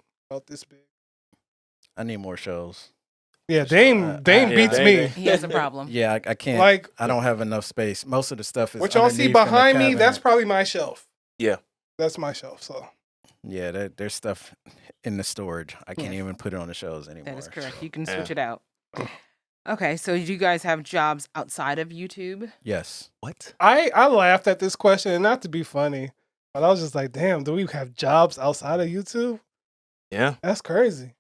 this big. I need more shows. Yeah, Dame beats Dame, me. Dame. He has a problem. Yeah, I can't. Like I don't have enough space. Most of the stuff is what y'all see underneath in the behind me, cabinet. that's probably my shelf. Yeah. That's my shelf. So Yeah, there's stuff in the storage. I can't even put it on the shelves anymore. That is correct. so- You can Yeah. switch it out. Okay, so do you guys have jobs outside of YouTube? Yes. What? I laughed at this question, and not to be funny, but I was just like, damn, do we have jobs outside of YouTube? Yeah. That's crazy.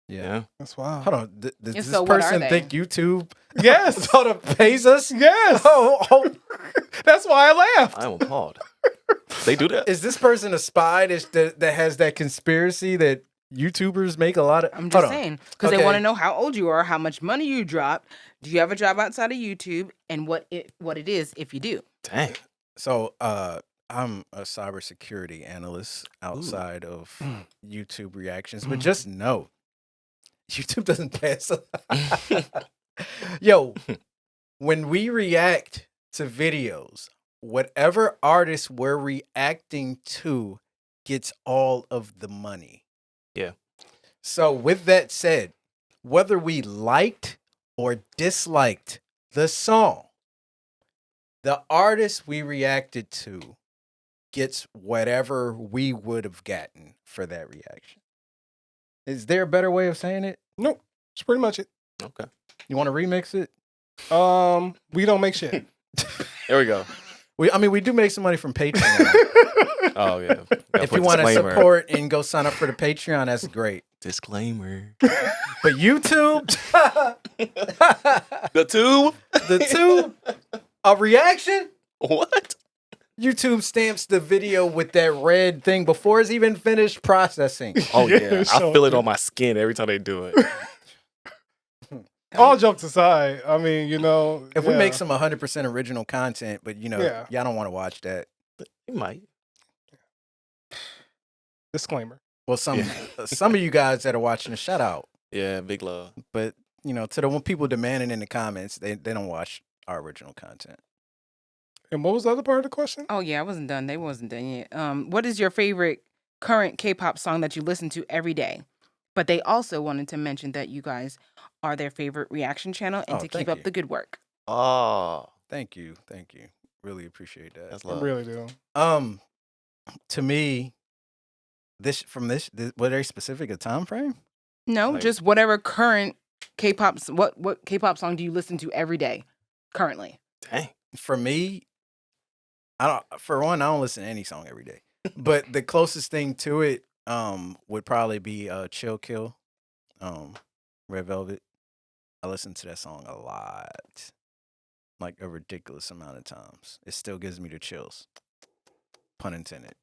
Yeah. Yeah. That's wild. Hold on. Does Yeah, this so what are person they? think YouTube Yes. sort of pays us? Yes. Oh, That's why I laughed. I'm appalled. They do that? is this person a spy that has that conspiracy that YouTubers make a lot of? I'm Hold just on. saying because they Okay. want to know how old you are, how much money you dropped. Do you have a job outside of YouTube, and what it is if you do? Dang. So, I'm a cybersecurity analyst outside of YouTube reactions, but just know, YouTube doesn't pass. Yo, when we react to videos, whatever artist we're reacting to gets all of the money. Yeah. So, with that said, whether we liked or disliked the song, the artist we reacted to gets whatever we would have gotten for that reaction. Is there a better way of saying it? Nope. That's pretty much it. Okay. You want to remix it? We don't make shit. There we go. We do make some money from Patreon. Oh, yeah. Gotta If put you want to disclaimer. support and go sign up for the Patreon, that's great. Disclaimer. But YouTube, The tube? a reaction, What? YouTube stamps the video with that red thing before it's even finished processing. Oh Yeah, yeah, I so- feel it on my skin every time they do it. All jokes aside, I mean, If we yeah. make some 100% original content, but Yeah. y'all don't want to watch that. You might. Disclaimer. Well, some of you guys that are watching, shout out. Yeah, big love. But to the people demanding in the comments, they don't watch our original content. And what was the other part of the question? Oh yeah, I wasn't done. They wasn't done yet. What is your favorite current K-pop song that you listen to every day? But they also wanted to mention that you guys are their favorite reaction channel and Oh, to thank keep up you. the good work. Oh, Thank you. Really appreciate that. that's I love. really do. To me, this were they specific a time frame? No, Like- just whatever current K-pop. What K-pop song do you listen to every day currently? Dang. For me, I don't listen to any song every day. But the closest thing to it would probably be Chill Kill, Red Velvet. I listen to that song a lot. Like a ridiculous amount of times. It still gives me the chills. Pun intended.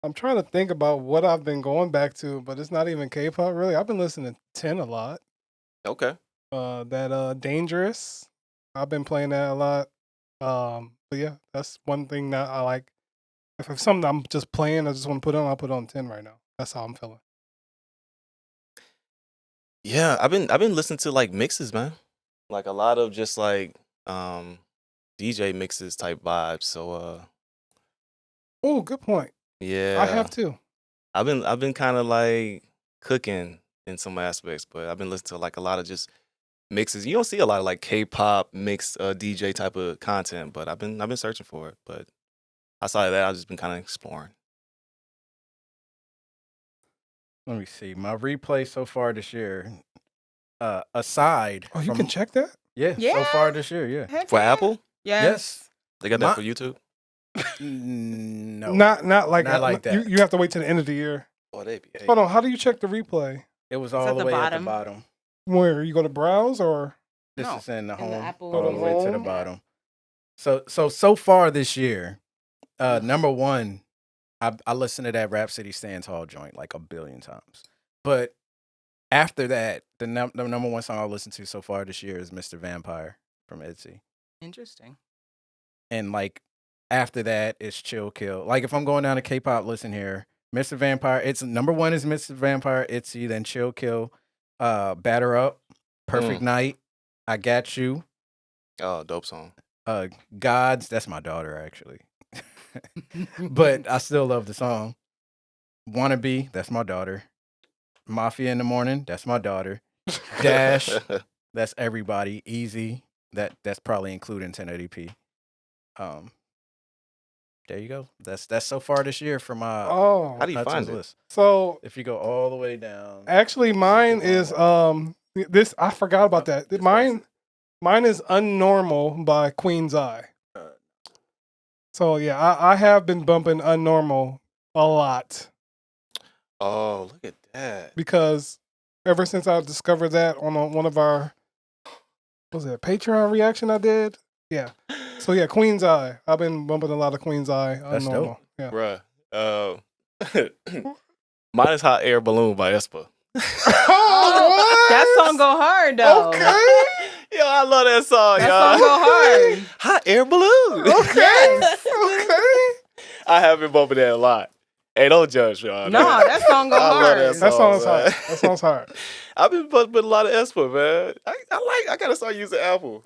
I'm trying to think about what I've been going back to, but it's not even K-pop really. I've been listening to 10 a lot. Okay. That Dangerous. I've been playing that a lot. But yeah, that's one thing that I like. If it's something I'm just playing, I just want to put on, I'll put on 10 right now. That's how I'm feeling. Yeah, I've been listening to like mixes, man. Like a lot of just like DJ mixes type vibes. So Oh, good point. yeah. I have too. I've been kind of like cooking in some aspects, but I've been listening to like a lot of just mixes. You don't see a lot of like K-pop mixed DJ type of content, but I've been searching for it. But outside of that, I've just been kind of exploring. Let me see. My replay so far this year, aside Oh, you from can check that? so Yeah. far this year, yeah. Heck For yeah. Apple, Yes. they got My- that for YouTube. No, Not like Not like that. You have to wait till the end of the year. Oh, they be. Hold on. How do you check the replay? it was at all the the way at the bottom. bottom. Where you go to browse or? This No, is in the in home, the Apple all the way to the home. bottom. So far this year, number one, I listened to that Rhapsody Stands Tall joint like a billion times. But after that, the number one song I listened to so far this year is Mr. Vampire from Etsy. Interesting. And like after that, it's Chill Kill. Like if I'm going down to K-pop, listen here, Mr. Vampire. It's number one is Mr. Vampire, Itsy, then Chill Kill, Batter Up, Perfect Night, I Got You, Oh, dope song. Gods. That's my daughter actually, but I still love the song. Wannabe. That's my daughter. Mafia in the Morning. That's my daughter. Dash. That's everybody. Easy. That's probably including 1080p. There you go. That's so far this year for my Oh. How do you iTunes find it? list. So If you go all the way down, actually mine is this I forgot about that. It's Mine is Unnormal by Queen's Eye. So yeah, I have been bumping Unnormal a lot Oh, look at that. because ever since I discovered that on one of our what was it, Patreon reaction I did? Yeah. So yeah, Queen's Eye. I've been bumping a lot of Queen's Eye. That's Unnormal. dope. Yeah. Bruh. Mine is Hot Air Balloon by Espa. That song go hard though. Okay. Yo, I love that song, That y'all. song go hard. Hot Air Balloon. Okay. Yes. Okay. I have been bumping that a lot. Hey, don't judge, y'all. No, that song go I love hard. that That song's man. hard. That song's hard. I've been bumping a lot of Espa, man. I gotta start using Apple.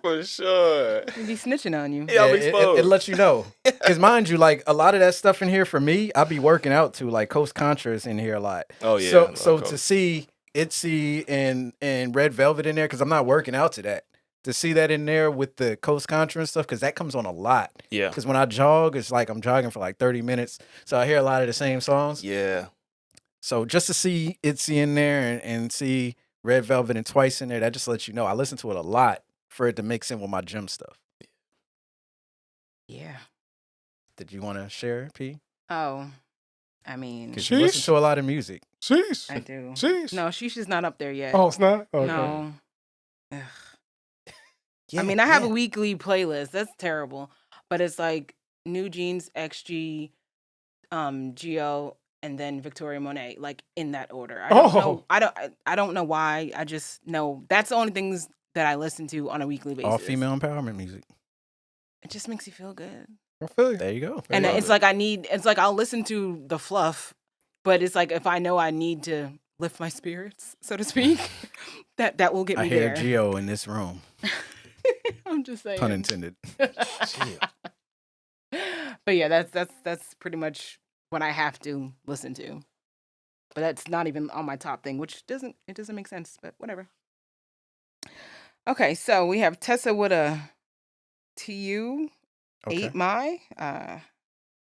For sure. He be snitching on you. Yeah, I'm it exposed. lets you know. Because mind you, like a lot of that stuff in here for me, I be working out to like Coast Contra's in here a lot. Oh, yeah. I So love so Coast. to see Itsy and Red Velvet in there, because I'm not working out to that. To see that in there with the Coast Contra and stuff, because that comes on a lot. Yeah. Because when I jog, it's like I'm jogging for like 30 minutes. So I hear a lot of the same songs. Yeah. So just to see Itsy in there and see Red Velvet and Twice in there, that just lets you know I listen to it a lot for it to mix in with my gym stuff. Yeah. Did you want to share, P? Oh. I mean, Because you listen Sheesh. to a lot of music. Sheesh. I do. Sheesh. No, Sheesh is not up there yet. Oh, it's not? Okay. No. Ugh. Yeah, I mean, I have yeah. a weekly playlist. That's terrible. But it's like New Jeans, XG, Geo, and then Victoria Monet, like in that order. I don't know. I don't know why. I just know that's the only things that I listen to on a weekly basis. All female empowerment music. It just makes you feel good. I feel you. There you go. And love it's it. like it's like I'll listen to the fluff, but it's like if I know I need to lift my spirits, so to speak, that will get I me hear there. Geo in this room. I'm just saying. Pun intended. But yeah, that's pretty much what I have to listen to. But that's not even on my top thing, which doesn't make sense, but whatever. Okay, so we have Tessa with a TU Okay. 8 My.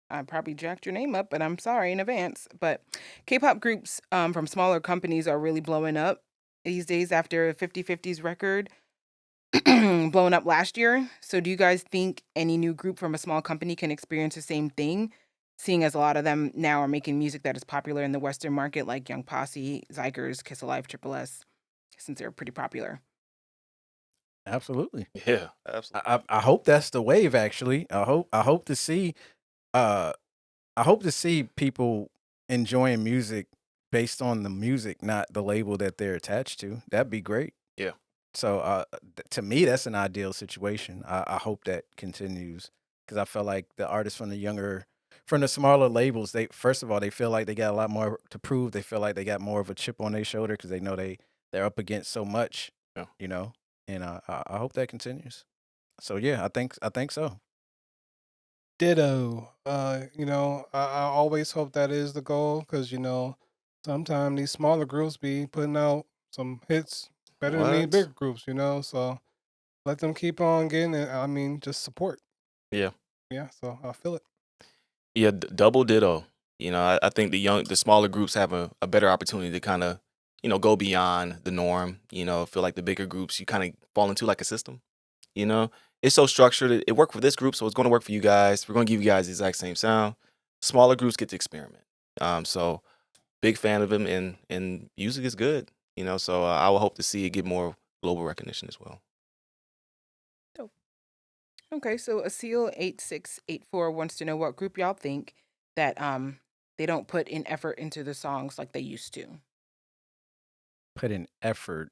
I probably jacked your name up, but I'm sorry in advance. But K-pop groups from smaller companies are really blowing up these days after 50/50's record blowing up last year. So do you guys think any new group from a small company can experience the same thing, seeing as a lot of them now are making music that is popular in the Western market, like Young Posse, Zygers, Kiss Alive, Triple S, since they're pretty popular? Absolutely. Yeah, absolutely. I hope that's the wave. Actually, I hope to see. I hope to see people enjoying music based on the music, not the label that they're attached to. That'd be great. Yeah. So to me, that's an ideal situation. I hope that continues because I feel like the artists from the smaller labels, they first of all they feel like they got a lot more to prove. They feel like they got more of a chip on their shoulder because they know they're up against so much. Yeah. You know, and I hope that continues. So yeah, I think so. Ditto. I always hope that is the goal because sometimes these smaller groups be putting out some hits better than these What? bigger groups. So let them keep on getting it. I mean, just support. Yeah. Yeah. So I feel it. Yeah, double ditto. I think the smaller groups have a better opportunity to kind of, go beyond the norm. Feel like the bigger groups, you kind of fall into like a system. It's so structured. It worked for this group, so it's going to work for you guys. We're going to give you guys the exact same sound. Smaller groups get to experiment. So big fan of him, and music is good. So I will hope to see it get more global recognition as well. Dope. Okay, so Asil8684 wants to know what group y'all think that they don't put in effort into the songs like they used to. Put in effort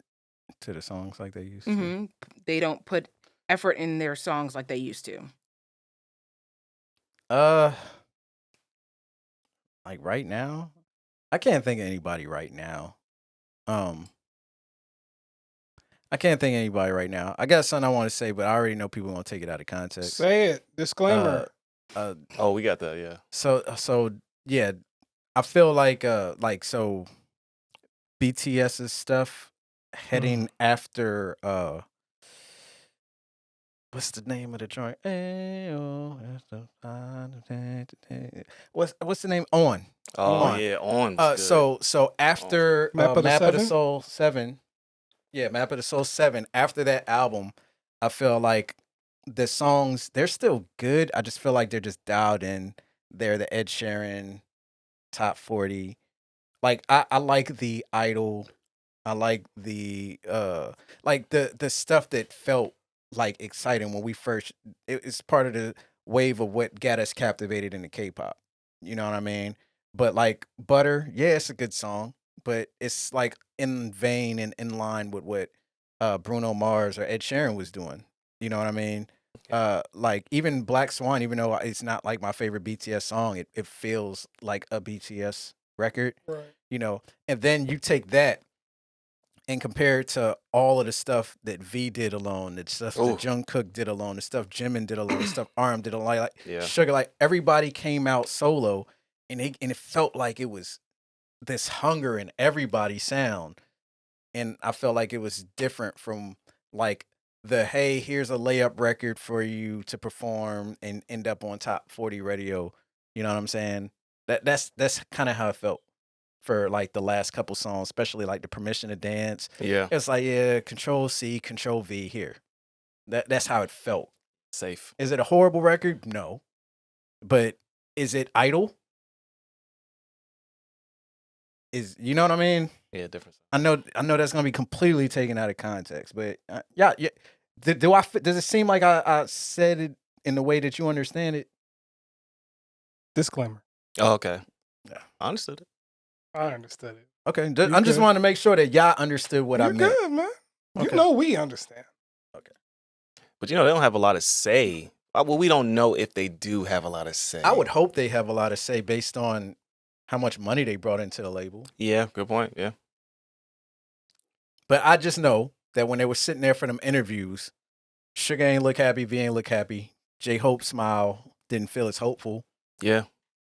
to the songs like they used to. Mm-hmm. They don't put effort in their songs like they used to. Like right now, I can't think of anybody right now. I can't think of anybody right now. I got something I want to say, but I already know people won't take it out of context. Say it. Disclaimer. Oh, we got that. Yeah. So yeah, I feel like BTS's stuff heading after what's the name of the joint? What's the name? On. Oh On. yeah, on. So after Map of the Map of the Seven? Soul 7, yeah, Map of the Soul 7, after that album, I feel like the songs, they're still good. I just feel like they're just dialed in. They're the Ed Sheeran top 40. Like I like the Idol. I like the the stuff that felt like exciting when we first it's part of the wave of what got us captivated into K-pop. You know what I mean? But like Butter, yeah, it's a good song, but it's like in vein and in line with what Bruno Mars or Ed Sheeran was doing. You know what I mean? Like even Black Swan, even though it's not like my favorite BTS song, it feels like a BTS record. Right. And then you take that and compare it to all of the stuff that V did alone, the stuff that Ooh. Jungkook did alone, the stuff Jimin did alone, the stuff Arm did alone, like Yeah. Sugar, like everybody came out solo, and it felt like it was this hunger in everybody's sound, and I felt like it was different from like the hey, here's a layup record for you to perform and end up on top 40 radio. You know what I'm saying? That's kind of how it felt for like the last couple songs, especially like the Permission to Dance. Yeah. It's like, yeah, Control C, Control V here. That's how it felt. Safe. Is it a horrible record? No. But is it Idol? is, you know what I mean? Yeah, different. I know that's gonna be completely taken out of context, but yeah. Does it seem like I said it in the way that you understand it? Disclaimer. Oh, okay. Yeah. I understood it. I understood it. Okay, You I'm just good. wanting to make sure that y'all understood what I You're meant. good, man. You Okay. know we understand. But they don't have a lot of say. Well, we don't know if they do have a lot of say. I would hope they have a lot of say based on how much money they brought into the label. Yeah, good point. Yeah. But I just know that when they were sitting there for them interviews, Sugar ain't look happy, V ain't look happy. J-Hope smile didn't feel as hopeful. Yeah.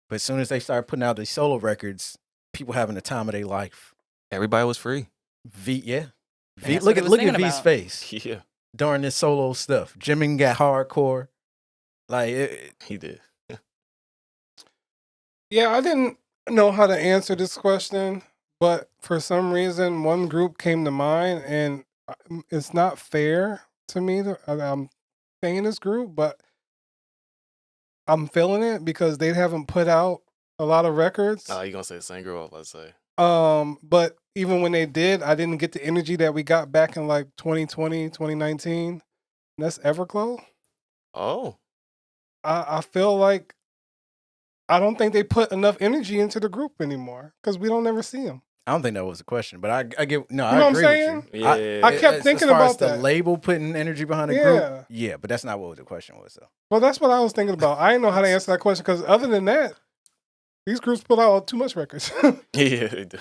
But as soon as they started putting out these solo records, people having the time of their life. Everybody was free. V, yeah. V, that's look what at it was V's thinking about. face Yeah, during this solo stuff. Jimin got hardcore. Like, he did. Yeah, I didn't know how to answer this question, but for some reason, one group came to mind, and it's not fair to me that I'm saying this group, but I'm feeling it because they haven't put out a lot of records. Oh, you gonna say the same girl? Let's say. But even when they did, I didn't get the energy that we got back in like 2020, 2019. And that's Everglow. Oh, I feel like I don't think they put enough energy into the group anymore because we don't ever see them. I don't think that was a question, but I get no. You know I what I'm agree saying? with you. yeah. I kept thinking as far about as the that. label putting energy behind the Yeah. group. Yeah, but that's not what the question was, though. Well, that's what I was thinking about. I didn't know how to answer that question because other than that, these groups put out too much records. Yeah, they did.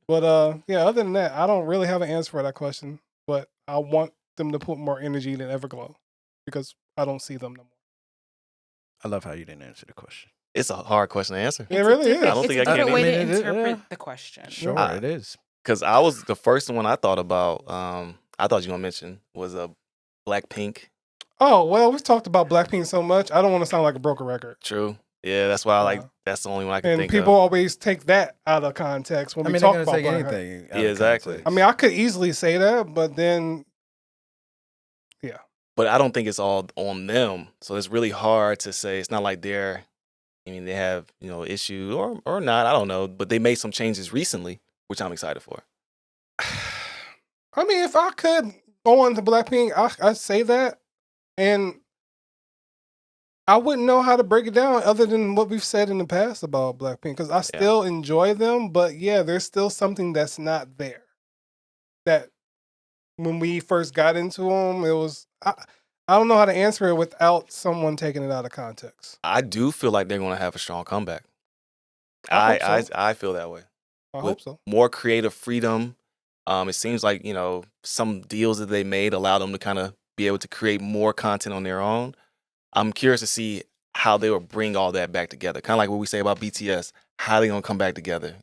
But yeah, other than that, I don't really have an answer for that question. But I want them to put more energy than Everglow because I don't see them no more. I love how you didn't answer the question. It's a hard question to answer. It really is. I don't It's think a I can different way either. to interpret Yeah. the question. Sure, I- it is. Because I was the first one I thought about. I thought you were gonna mention was a Blackpink. Oh, well, we've talked about Blackpink so much. I don't want to sound like a broken record. True. Yeah, that's why I like. Uh, That's the only one I can And think people of. always take that out of context when I we mean, they're talk gonna about take Blackpink. anything. out Yeah, of exactly. context. I mean, I could easily say that, but then, yeah. But I don't think it's all on them. So it's really hard to say. It's not like they're. I mean, they have issue or not. I don't know. But they made some changes recently, which I'm excited for. I mean, if I could go on to Blackpink, I'd say that. And I wouldn't know how to break it down other than what we've said in the past about Blackpink because I still enjoy them. But yeah, there's still something that's not there. That when we first got into them, it was... I don't know how to answer it without someone taking it out of context. I do feel like they're going to have a strong comeback. I hope so. I feel that way. I With hope so. More creative freedom. It seems like, some deals that they made allow them to kind of be able to create more content on their own. I'm curious to see how they will bring all that back together. Kind of like what we say about BTS. How they going to come back together,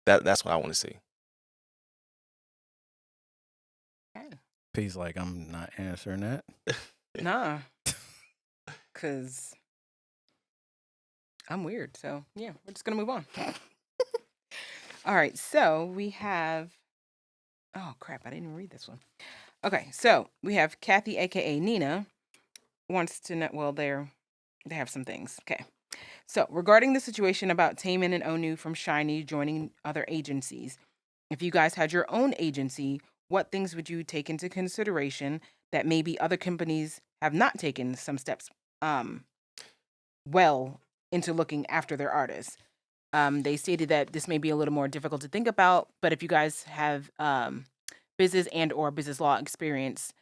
That's what I want to see. P's like, I'm not answering that. Nah. Because I'm weird. So, yeah, we're just going to move on. All right. So we have. Oh, crap. I didn't even read this one. Okay. So we have Kathy, a.k.a. Nina, wants to know. Well, they have some things. Okay. So regarding the situation about Taemin and Onew from SHINee joining other agencies, if you guys had your own agency, what things would you take into consideration that maybe other companies have not taken some steps well into looking after their artists? They stated that this may be a little more difficult to think about, but if you guys have business and or business law experience,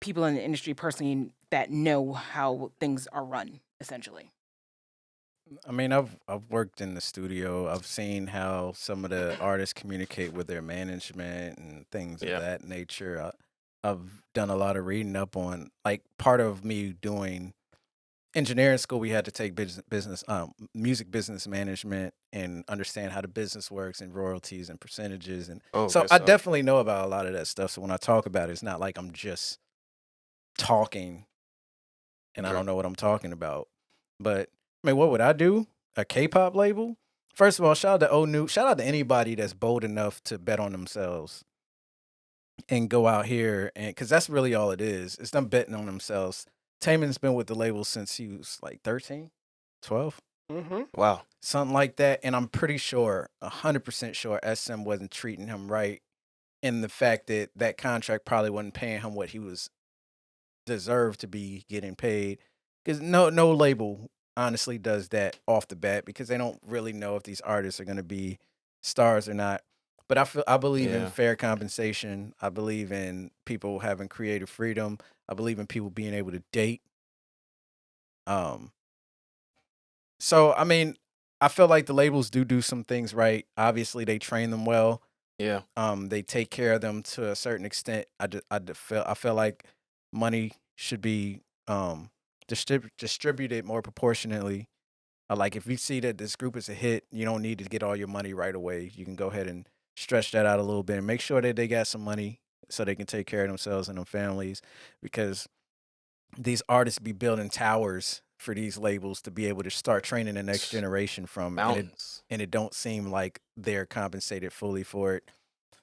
people in the industry personally that know how things are run, essentially. I mean, I've worked in the studio. I've seen how some of the artists communicate with their management and things Yeah. of that nature. I've done a lot of reading up on, like, part of me doing engineering school. We had to take music business management and understand how the business works and royalties and percentages. And so good I stuff. definitely know about a lot of that stuff. So when I talk about it, it's not like I'm just talking and I Sure. don't know what I'm talking about. But I mean, what would I do? A K-pop label? First of all, shout out to Onew. Shout out to anybody that's bold enough to bet on themselves and go out here, and because that's really all it is. It's them betting on themselves. Taemin's been with the label since he was like 13, 12. Mm-hmm. Wow. something like that. And I'm pretty sure, 100% sure, SM wasn't treating him right, in the fact that that contract probably wasn't paying him what he was deserved to be getting paid. Because no label honestly does that off the bat, because they don't really know if these artists are going to be stars or not. But I believe in Yeah. fair compensation. I believe in people having creative freedom. I believe in people being able to date. Um, so I mean, I feel like the labels do some things right. Obviously, they train them well. Yeah. They take care of them to a certain extent. I feel like money should be distributed more proportionately. Like if you see that this group is a hit, you don't need to get all your money right away. You can go ahead and stretch that out a little bit and make sure that they got some money so they can take care of themselves and their families, because these artists be building towers for these labels to be able to start training the next generation from, Mountains. and it don't seem like they're compensated fully for it.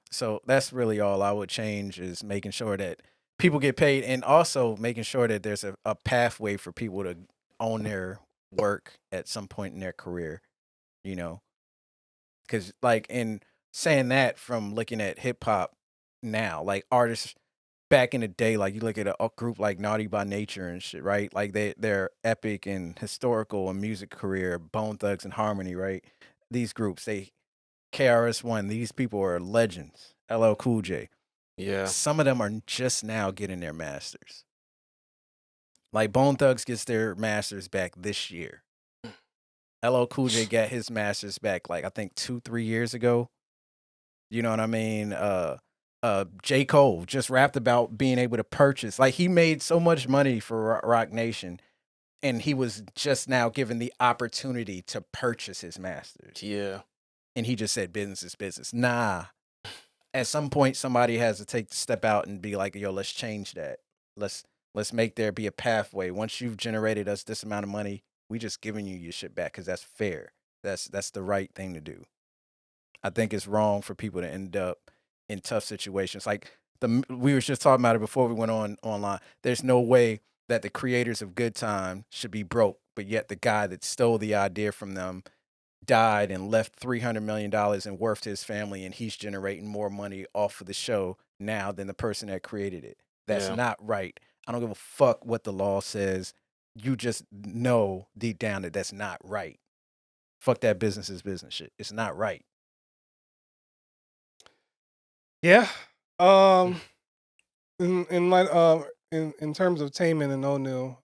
So that's really all I would change, is making sure that people get paid, and also making sure that there's a pathway for people to own their work at some point in their career, you know? Because, like, in saying that, from looking at hip hop now, like artists back in the day, like you look at a group like Naughty by Nature and shit, right? Like their epic and historical and music career, Bone Thugs and Harmony, right? These groups, they KRS-One, these people are legends. LL Cool J. Yeah. Some of them are just now getting their masters. Like Bone Thugs gets their masters back this year. LL Cool J got his masters back like I think 2-3 years ago. You know what I mean? J. Cole just rapped about being able to purchase. Like he made so much money for Rock Nation, and he was just now given the opportunity to purchase his masters. Yeah. And he just said business is business. Nah. At some point somebody has to take the step out and be like, yo, let's change that. Let's make there be a pathway. Once you've generated us this amount of money, we just giving you your shit back because that's fair. That's the right thing to do. I think it's wrong for people to end up in tough situations. Like we were just talking about it before we went online. There's no way that the creators of Good Time should be broke, but yet the guy that stole the idea from them died and left $300 million in worth to his family, and he's generating more money off of the show now than the person that created it. That's not right. I don't give a fuck what the law says. You just know deep down that that's not right. Fuck that business is business shit. It's not right. Yeah. In light in terms of Taemin and Onew,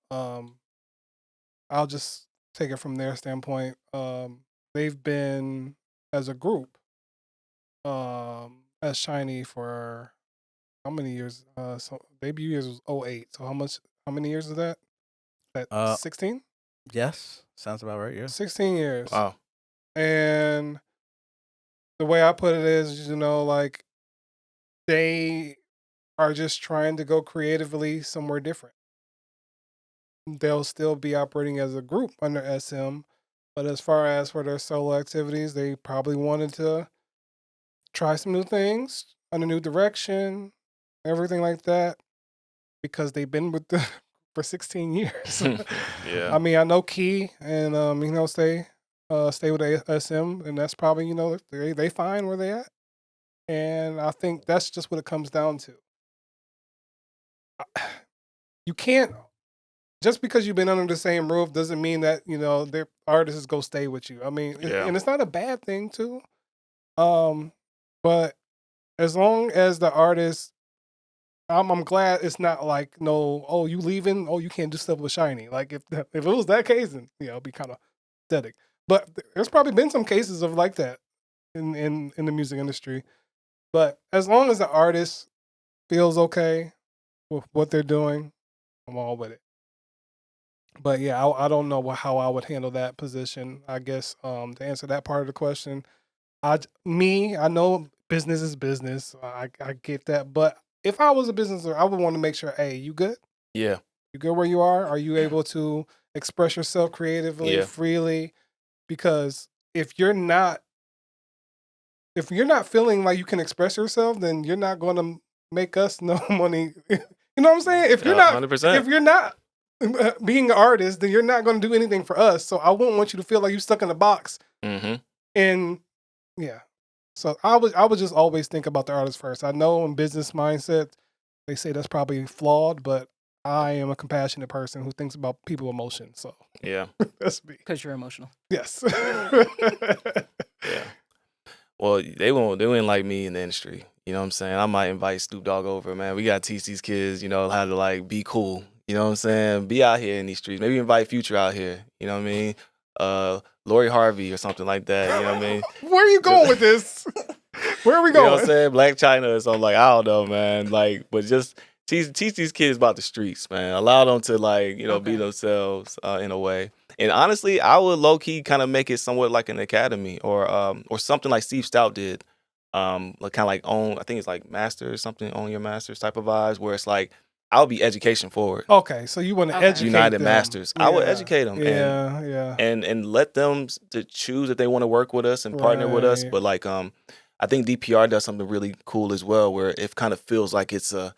I'll just take it from their standpoint. They've been as a group as Shiny for how many years? So debut years was 2008. So how many years is that? That 16? Yes. Sounds about right, yeah. 16 years. Wow. And the way I put it is, like they are just trying to go creatively somewhere different. They'll still be operating as a group under SM, but as far as for their solo activities, they probably wanted to try some new things, a new direction, everything like that, because they've been with the for 16 years. Yeah. I mean, I know Key and stay with SM, and that's probably they find where they at, and I think that's just what it comes down to. You can't, just because you've been under the same roof doesn't mean that their artists go stay with you. I mean, and it's not a bad thing too. But as long as the artist, I'm glad it's not like oh, you leaving, oh, you can't do stuff with Shiny. Like if it was that case, then it'd be kind of pathetic. But there's probably been some cases of like that in the music industry. But as long as the artist feels okay with what they're doing, I'm all with it. But yeah, I don't know how I would handle that position. I guess to answer that part of the question, I know business is business. I get that. But if I was a business owner, I would want to make sure, hey, you good? Yeah. You good where you are? Are you able to express yourself creatively, freely? Because if you're not feeling like you can express yourself, then you're not going to make us no money. You know what I'm saying? If you're not 100%. if you're not being an artist, then you're not going to do anything for us. So I wouldn't want you to feel like you're stuck in a box. Mm-hmm. And yeah, so I would just always think about the artist first. I know in business mindset, they say that's probably flawed, but I am a compassionate person who thinks about people emotions. So Yeah. that's me. Because you're emotional. Yes. Yeah. Well, they wouldn't like me in the industry. You know what I'm saying? I might invite Snoop Dogg over, man. We gotta teach these kids, how to like be cool. You know what I'm saying? Be out here in these streets. Maybe invite Future out here. You know what I mean? Lori Harvey or something like that. You know what I mean? Where are you going with this? Where are we You know going? what I'm saying? Black China or something like, I don't know, man. Like, but just teach these kids about the streets, man. Allow them to like, be Okay. themselves in a way. And honestly, I would low key kind of make it somewhat like an academy or something like Steve Stout did. Like kind of like I think it's like Masters, something, Own Your Masters type of vibes, where it's like I'll be education forward. Okay, so you want to Okay. educate United them. Masters. I would Yeah. educate them. Yeah. And let them to choose if they want to work with us and partner with us. Right. But like I think DPR does something really cool as well, where it kind of feels like it's a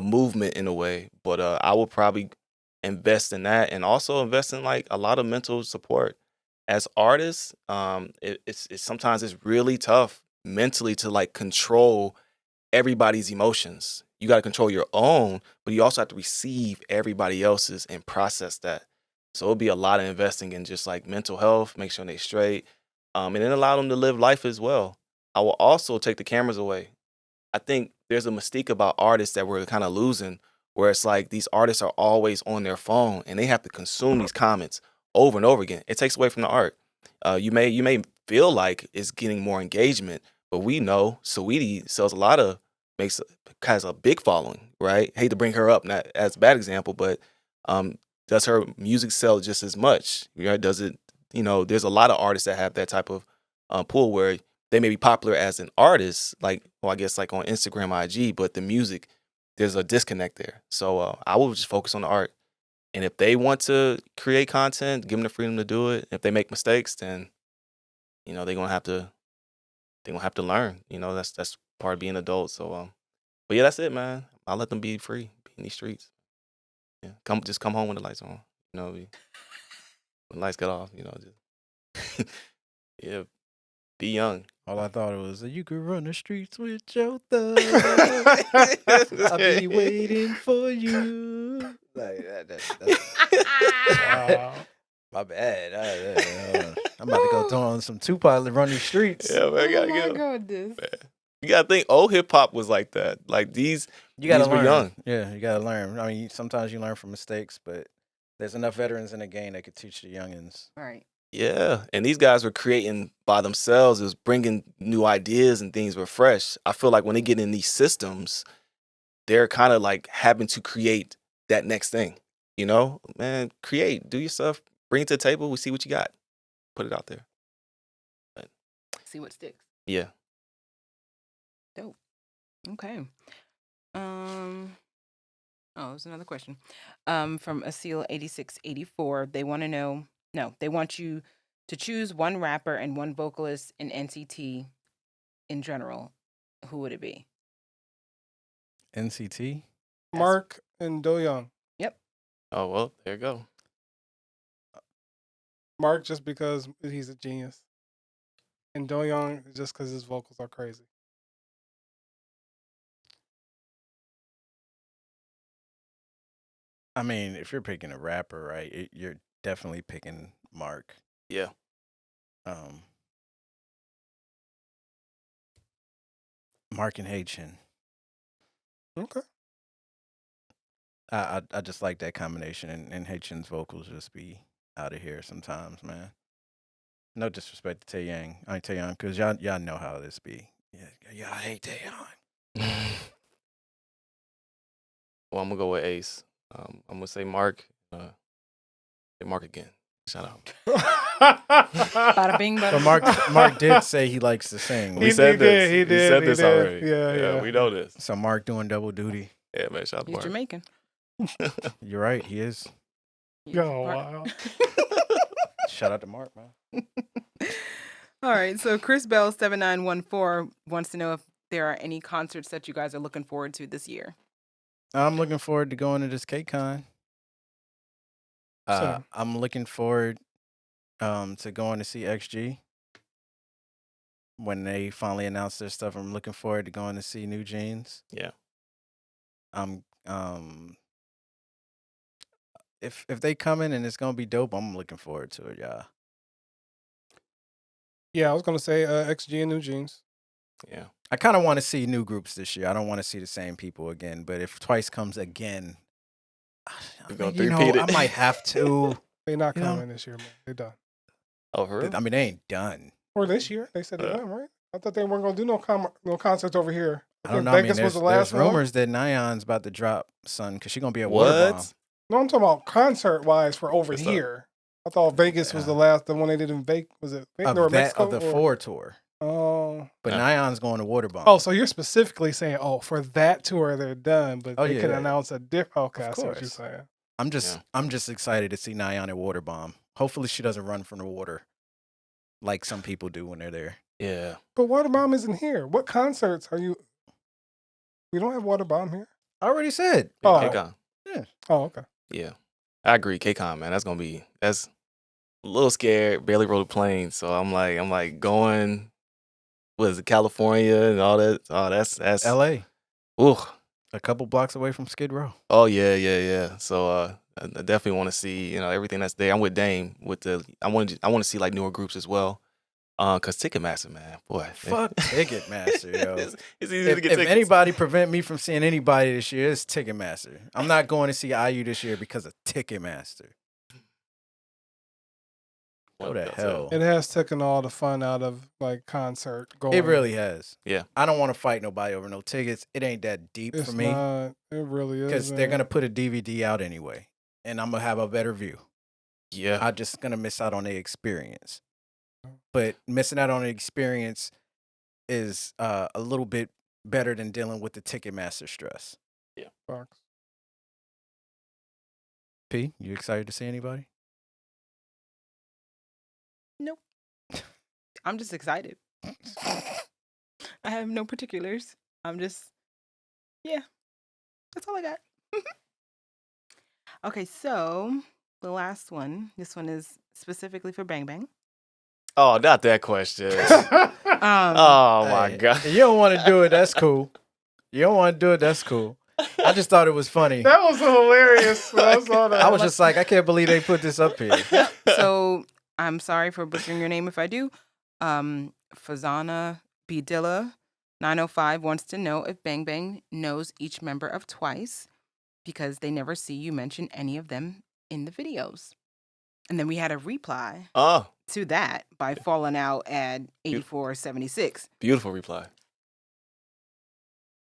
movement in a way. But I would probably invest in that and also invest in like a lot of mental support. As artists, it's sometimes it's really tough mentally to like control everybody's emotions. You got to control your own, but you also have to receive everybody else's and process that. So it'll be a lot of investing in just like mental health, make sure they straight, and then allow them to live life as well. I will also take the cameras away. I think there's a mystique about artists that we're kind of losing, where it's like these artists are always on their phone and they have to consume these comments over and over again. It takes away from the art. You may feel like it's getting more engagement, but we know Saweetie sells has a big following, right? Hate to bring her up, not as a bad example, but does her music sell just as much? Right? Does it? There's a lot of artists that have that type of pull where they may be popular as an artist, like, well, I guess like on Instagram, IG, but the music, there's a disconnect there. So I will just focus on the art. And if they want to create content, give them the freedom to do it. If they make mistakes, then, they're gonna have to learn. That's part of being an adult. So, but yeah, that's it, man. I'll let them be free, be in these streets. Yeah, just come home when the lights on. When the lights get off. Just yeah, be young. All I thought it was you could run the streets with your thug. I'll be waiting for you. Like Wow. my bad. I'm about to go throw on some Tupac and run these streets. Yeah, man, I gotta Oh get my 'em. goodness. You gotta think old hip hop was like that. Like these You gotta were learn. young. Yeah, you gotta learn. I mean, sometimes you learn from mistakes, but there's enough veterans in the game that could teach the youngins. Right. Yeah, and these guys were creating by themselves. It was bringing new ideas and things were fresh. I feel like when they get in these systems, they're kind of like having to create that next thing. Man, create, do your stuff, bring it to the table. We see what you got, put it out there. See what sticks. Yeah. Dope. Okay. Oh, there's another question. From Asil8684. They want to know. No, they want you to choose one rapper and one vocalist in NCT in general. Who would it be? NCT? Mark and Do-young. Oh well, there you go. Mark just because he's a genius, and Do-young just because his vocals are crazy. I mean, if you're picking a rapper, right, you're definitely picking Mark. Yeah. Mark and Haechin. Okay. I just like that combination, and Haechin's vocals just be out of here sometimes, man. No disrespect to Taeyang, because y'all know how this be. Yeah, I hate Taeyang. Well, I'm gonna go with Ace. I'm gonna say Mark. Say Mark again. Shout out. Bada bing, bada But Mark did say he likes to sing. We He said this. did, We said he this did. already. Yeah. We know this. So Mark doing double duty. Yeah, man. Shout out to He's Mark. Jamaican. You're right, he is. He's Oh, part- wow. Shout out to Mark, man. All right. So Chris Bell 7914 wants to know if there are any concerts that you guys are looking forward to this year. I'm looking forward to going to this KCON. Same. I'm looking forward to going to see XG when they finally announce their stuff. I'm looking forward to going to see New Jeans. Yeah. If they come in and it's gonna be dope, I'm looking forward to it, y'all. Yeah, I was gonna say XG and New Jeans. Yeah. I kind of want to see new groups this year. I don't want to see the same people again. But if Twice comes again, You're gonna you know, three-peat it. I might have to. They not You know? coming this year, man. They done. Oh, for real? I mean, they ain't done. Or this year, they said they done, right? I thought they weren't gonna do no concerts over here. I don't know. I mean, Vegas was there's the last one. rumors that Nyan's about to drop, son, because she's gonna be at Waterbomb. What? No, I'm talking about concert wise for over What's up? here. I thought Vegas was the last, the one they did in Vegas. Was it Vegas or Of Mexico? the or- 4 tour. Oh. But Yeah. Nyan's going to Waterbomb. Oh, so you're specifically saying, for that tour they're done, but Oh, they yeah, could yeah. announce a different. Okay, Of I see what you're course. saying. I'm just excited to see Nyan at Waterbomb. Hopefully she doesn't run from the water like some people do when they're there. Yeah. But Waterbomb isn't here. What concerts are you? We don't have Waterbomb here. I already said. Oh. K-Con. Oh, okay. Yeah. I agree. K-Con, man. That's a little scared. Barely rode a plane. So I'm like going, what is it, California and all that? Oh, that's LA, ooh. a couple blocks away from Skid Row. Oh yeah. So I definitely want to see, everything that's there. I'm with Dame I want to see like newer groups as well. Cause Ticketmaster, man, boy. Fuck Ticketmaster, yo. It's easy to get If tickets. anybody prevent me from seeing anybody this year, it's Ticketmaster. I'm not going to see IU this year because of Ticketmaster. What the hell? It has taken all the fun out of like concert going. It really has. Yeah. I don't want to fight nobody over no tickets. It ain't that deep It's for me not. It really is. because they're gonna put a DVD out anyway, and I'm gonna have a better view. Yeah. I'm just gonna miss out on the experience. But missing out on the experience is a little bit better than dealing with the Ticketmaster stress. Fox. P, you excited to see anybody? Nope. I'm just excited. I have no particulars. I'm just, yeah. That's all I got. Okay, so the last one. This one is specifically for Bang Bang. Oh, not that question. Um, Oh my Hey, god. You don't want to do it, that's cool. You don't want to do it, that's cool. I just thought it was funny. That was hilarious. When I saw that. I was just like, I can't believe they put this up here. So I'm sorry for butchering your name if I do. Fazana Bidilla 905 wants to know if Bang Bang knows each member of Twice because they never see you mention any of them in the videos. And then we had a reply Oh, to that by Falling Out at 8476. beautiful reply.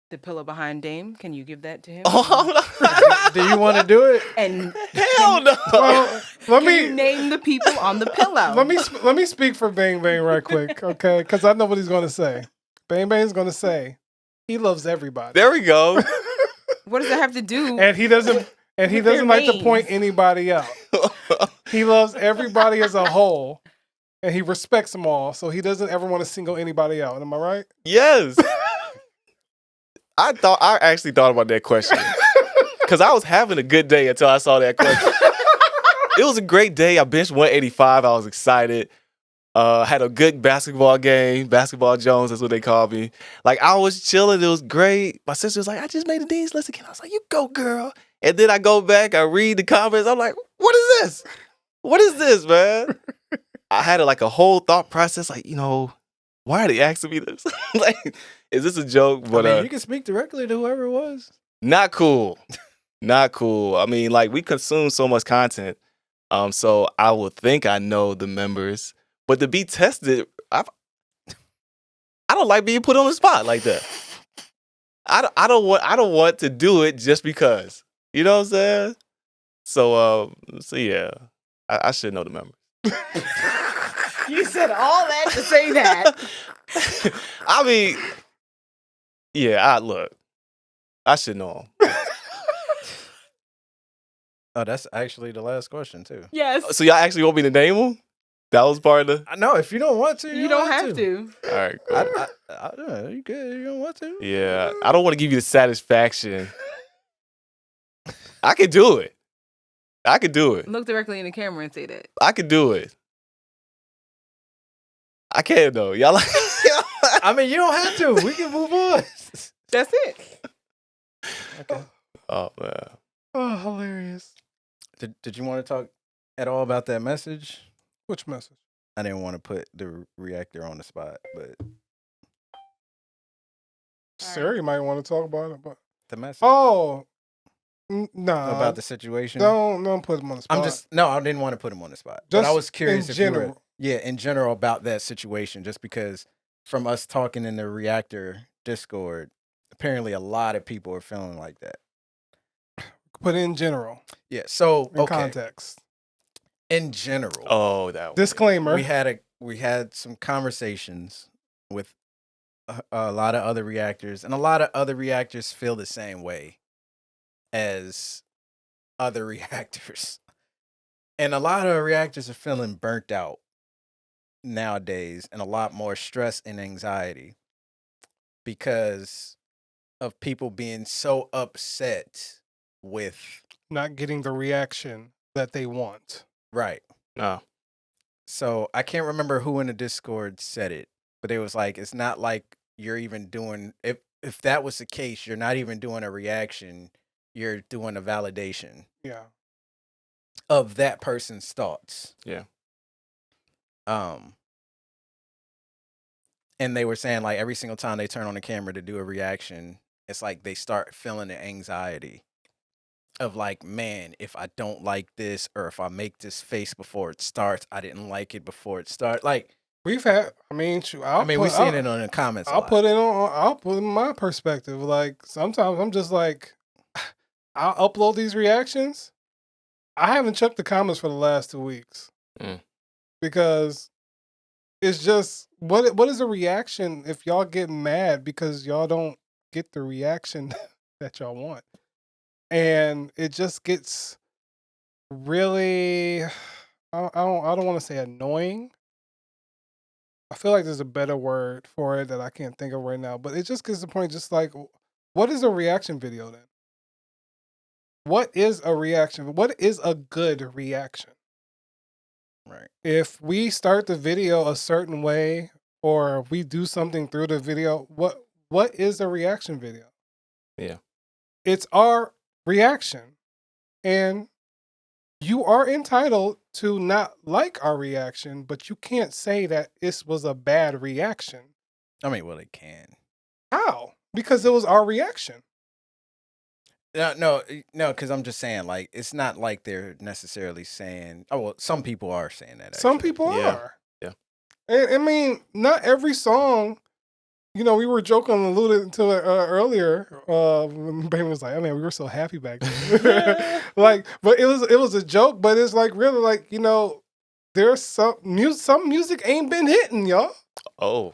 The pillow behind Dame, can you give that to him? Oh, Do you want to do it? And hell no. Well, let can me you name the people on the pillow? let me speak for Bang Bang right quick, okay? Because I know what he's going to say. Bang Bang's going to say he loves everybody, There we go. What does that have to do? and he doesn't With their like to point names. anybody out. He loves everybody as a whole, and he respects them all. So he doesn't ever want to single anybody out. Am I right? Yes. I actually thought about that question. Because I was having a good day until I saw that question. It was a great day. I benched 185. I was excited. Had a good basketball game. Basketball Jones, that's what they call me. Like, I was chilling. It was great. My sister was like, I just made a Dean's List again. I was like, you go, girl. And then I go back, I read the comments. I'm like, what is this? What is this, man? I had a whole thought process, like, why are they asking me this? Like, is this a joke? But I mean, you can speak directly to whoever it was. not cool. Not cool. I mean, like, we consume so much content. So I would think I know the members, but to be tested, I don't like being put on the spot like that. I don't want to do it just because. You know what I'm saying? So yeah, I should know the members. You said all that to say that. I mean, yeah. I should know them. Oh, that's actually the last question too. Yes. So y'all actually want me to name them? That was part of the. I know if you don't want to, You don't have to. All right, cool. I don't know. You good? You don't want to? Yeah, I don't want to give you the satisfaction. I can do it. I could do it. Look directly in the camera and say that. I could do it. I can't though. Y'all like. I mean, you don't have to. We can move on. That's it. Okay. Oh man. Oh, hilarious. Did you want to talk at all about that message? Which message? I didn't want to put the reactor on the spot, but Siri might want to talk about it. But the message oh, nah. about the situation. Don't put him on the spot. I didn't want to put him on the spot. But I was curious in if you were, general. in general about that situation, just because from us talking in the reactor Discord, apparently a lot of people are feeling like that. But in general, Yeah. So in context. In general, Oh, that one. Disclaimer. we had some conversations with a lot of other reactors, and a lot of other reactors feel the same way as other reactors, and a lot of reactors are feeling burnt out nowadays, and a lot more stress and anxiety because of people being so upset with Not getting the reaction that they want. right. No. So I can't remember who in the Discord said it, but it was like it's not like you're even doing if that was the case, you're not even doing a reaction, you're doing a validation Yeah. of that person's thoughts. Yeah. And they were saying like every single time they turn on the camera to do a reaction, it's like they start feeling the anxiety of like, man, if I don't like this, or if I make this face before it starts, I didn't like it before it starts. Like, We've had. I mean, shoot, we've seen it on the comments. I'll put in my perspective. Like sometimes I'm just like, I'll upload these reactions. I haven't checked the comments for the last 2 weeks because it's just what is a reaction if y'all get mad because y'all don't get the reaction that y'all want, and it just gets really. I don't want to say annoying. I feel like there's a better word for it that I can't think of right now, but it just gets to the point just like, what is a reaction video then? What is a reaction? What is a good reaction? Right. If we start the video a certain way or we do something through the video, what is a reaction video? Yeah. It's our reaction. And you are entitled to not like our reaction, but you can't say that this was a bad reaction. I mean, well, it can. How? Because it was our reaction. No, because I'm just saying, like, it's not like they're necessarily saying. Oh, well, some people are saying that. Some actually. people Yeah. are. Yeah. And, I mean, not every song. You know, we were joking, alluded to it earlier. When Baby was like, "Oh man, we were so happy back then." Like, but it was a joke. But it's like really like, you know, there's some music ain't been hitting, y'all, Oh.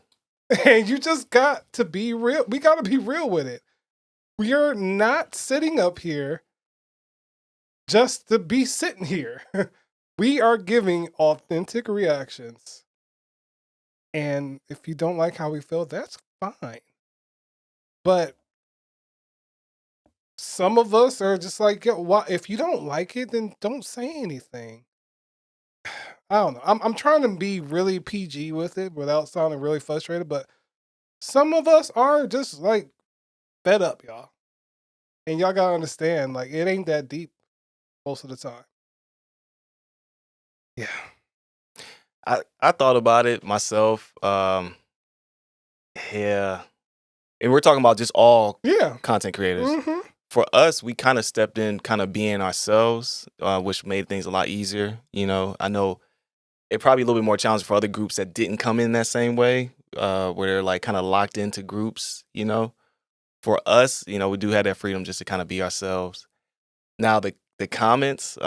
and you just got to be real. We got to be real with it. We are not sitting up here just to be sitting here. We are giving authentic reactions. And if you don't like how we feel, that's fine. But some of us are just like, if you don't like it, then don't say anything. I don't know. I'm trying to be really PG with it without sounding really frustrated, but some of us are just like fed up, y'all. And y'all gotta understand, like, it ain't that deep most of the time. Yeah. I thought about it myself. Yeah. And we're talking about just all Yeah. content creators. Mm-hmm. For us, we kind of stepped in kind of being ourselves, which made things a lot easier. You know, I know it probably a little bit more challenging for other groups that didn't come in that same way, where they're like kind of locked into groups, you know. For us, you know, we do have that freedom just to kind of be ourselves. Now, the comments,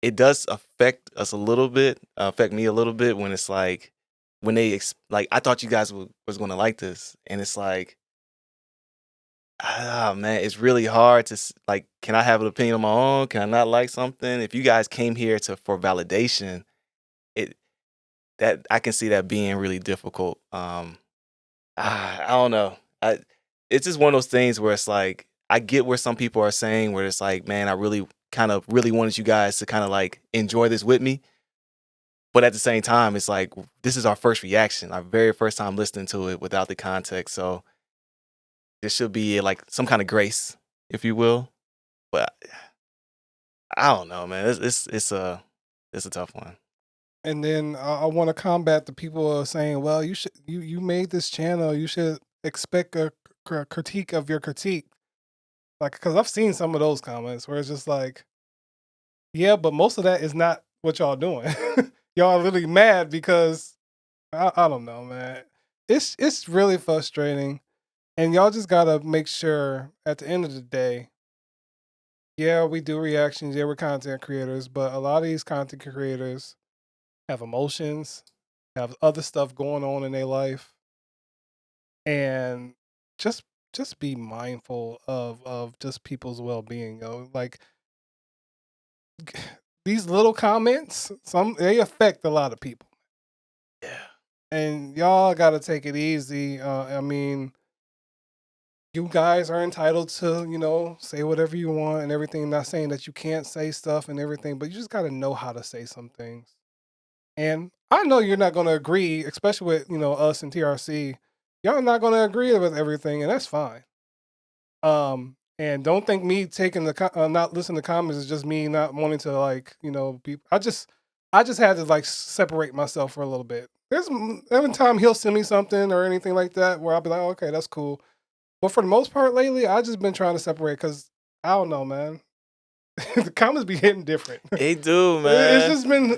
it does affect us a little bit, affect me a little bit when it's like, when they, like, I thought you guys was going to like this. And it's like, man, it's really hard to, like, can I have an opinion on my own? Can I not like something? If you guys came here for validation, that I can see that being really difficult. I don't know. It's just one of those things where it's like, I get where some people are saying where it's like, man, I really wanted you guys to kind of like enjoy this with me. But at the same time, it's like, this is our first reaction, our very first time listening to it without the context. So there should be like some kind of grace, if you will. But I don't know, man. It's a tough one. And then I want to combat the people who are saying, well, you made this channel, you should expect a critique of your critique. Like, because I've seen some of those comments where it's just like, yeah, but most of that is not what y'all doing. Y'all are literally mad because I don't know, man. It's really frustrating. And y'all just gotta make sure at the end of the day, yeah, we do reactions, yeah, we're content creators, but a lot of these content creators have emotions, have other stuff going on in their life. And just be mindful of just people's well-being, yo. Like these little comments, they affect a lot of people. Yeah. And y'all got to take it easy. I mean, you guys are entitled to, say whatever you want and everything. Not saying that you can't say stuff and everything, but you just got to know how to say some things. And I know you're not going to agree, especially with, us and TRC. Y'all not going to agree with everything, and that's fine. And don't think me taking not listening to comments is just me not wanting to be. I just had to separate myself for a little bit. There's every time he'll send me something or anything like that where I'll be like, oh, okay, that's cool. But for the most part lately, I just been trying to separate because I don't know, man. The comments be hitting different. They do, man.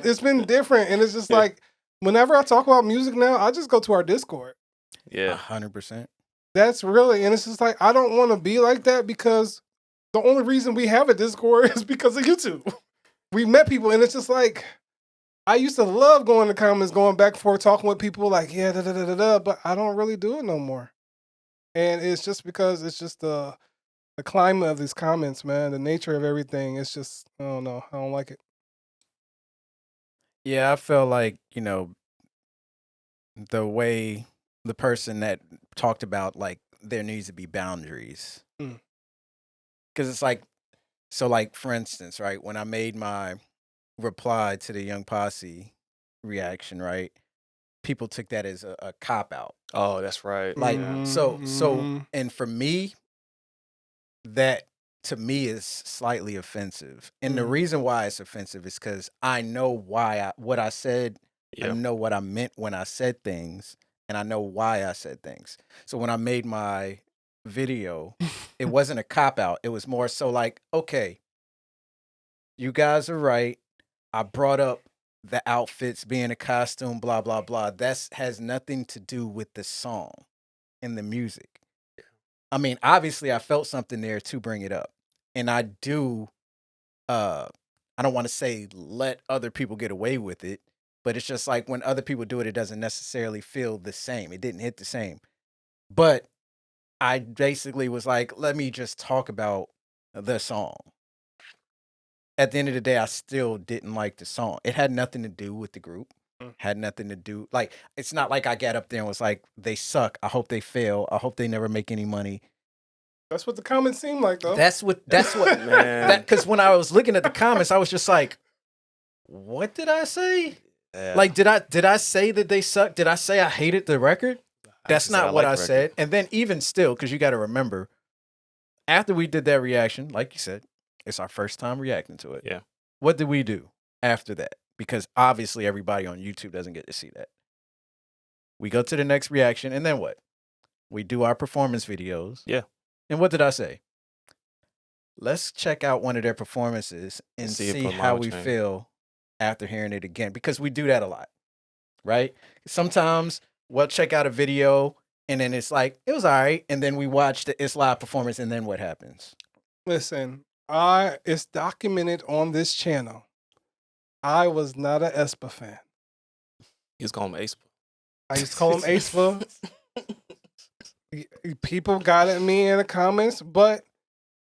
It's been different, and it's just like whenever I talk about music now, I just go to our Discord. Yeah, 100%. That's really, and it's just like, I don't want to be like that because the only reason we have a Discord is because of YouTube. We met people, and it's just like, I used to love going to comments, going back and forth, talking with people like, yeah, but I don't really do it no more. And it's just because it's just the climate of these comments, man, the nature of everything. It's just, I don't know. I don't like it. Yeah, I felt like, the way the person that talked about like there needs to be boundaries. Because it's like, so like for instance, right, when I made my reply to the Young Posse reaction, right, people took that as a cop out. Oh, that's right. Like Yeah. so and for me, that to me is slightly offensive. And the reason why it's offensive is because I know what I said. I know what I meant when I said things, and I know why I said things. So when I made my video, it wasn't a cop out. It was more so like, okay, you guys are right. I brought up the outfits being a costume, blah, blah, blah. That has nothing to do with the song and the music. I mean, obviously I felt something there to bring it up. And I do, I don't want to say let other people get away with it, but it's just like when other people do it, it doesn't necessarily feel the same. It didn't hit the same. But I basically was like, let me just talk about the song. At the end of the day, I still didn't like the song. It had nothing to do with the group. Had nothing to do, like, it's not like I got up there and was like, they suck. I hope they fail. I hope they never make any money. That's what the comments seem like, though. That's what, Man. because when I was looking at the comments, I was just like, what did I say? Yeah. Like, did I say that they suck? Did I say I hated the record? That's not what I said. And then even still, because you got to remember, after we did that reaction, like you said, it's our first time reacting to it. Yeah. What did we do after that? Because obviously everybody on YouTube doesn't get to see that. We go to the next reaction, and then what? We do our performance videos. Yeah. And what did I say? Let's check out one of their performances and see how we feel after hearing it again. Because we do that a lot, right? Sometimes we'll check out a video, and then it's like, it was all right. And then we watch its live performance, and then what happens? Listen, it's documented on this channel. I was not an aespa fan. You just call him aespa. I used to call him aespa. People got at me in the comments, but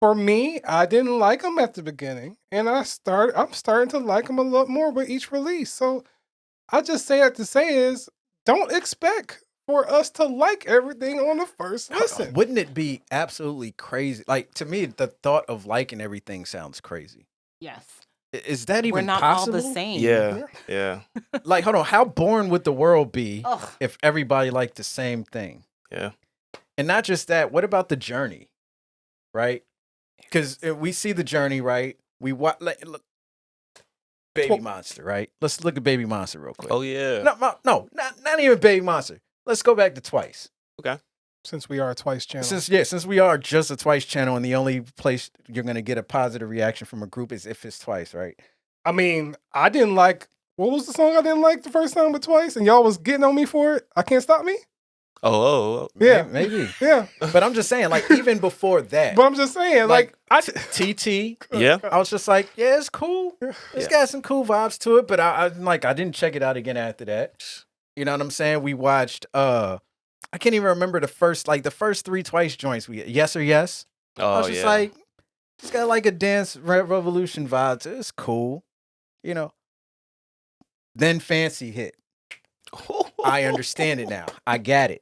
for me, I didn't like him at the beginning, and I'm starting to like him a lot more with each release. So I just say that to say is, don't expect for us to like everything on the first listen. Wouldn't it be absolutely crazy? Like, to me, the thought of liking everything sounds crazy. Yes. Is that even We're not possible? all the same. Yeah. Like, hold on. How boring would the world be Ugh. if everybody liked the same thing? Yeah. And not just that, what about the journey? Right? Because we see the journey, right? We watch, look, Baby Monster, right? Let's look at Baby Monster real quick. Oh yeah. No, not even Baby Monster. Let's go back to Twice. Okay. Since we are a Twice channel. Since we are just a Twice channel, and the only place you're gonna get a positive reaction from a group is if it's Twice, right? I mean, I didn't like, what was the song I didn't like the first time with Twice? And y'all was getting on me for it? I Can't Stop Me? Oh. Yeah. Maybe. Yeah. But I'm just saying, like, even before that, But I'm just saying, like I TT, Yeah. I was just like, yeah, it's cool. It's got some cool vibes to it, but I didn't check it out again after that. You know what I'm saying? We watched I can't even remember the first 3 Twice joints we Yes or Yes. I Oh was just like, it's got like a dance revolution vibe to it. It's cool. You know. Then Fancy hit. I understand it now. I got it.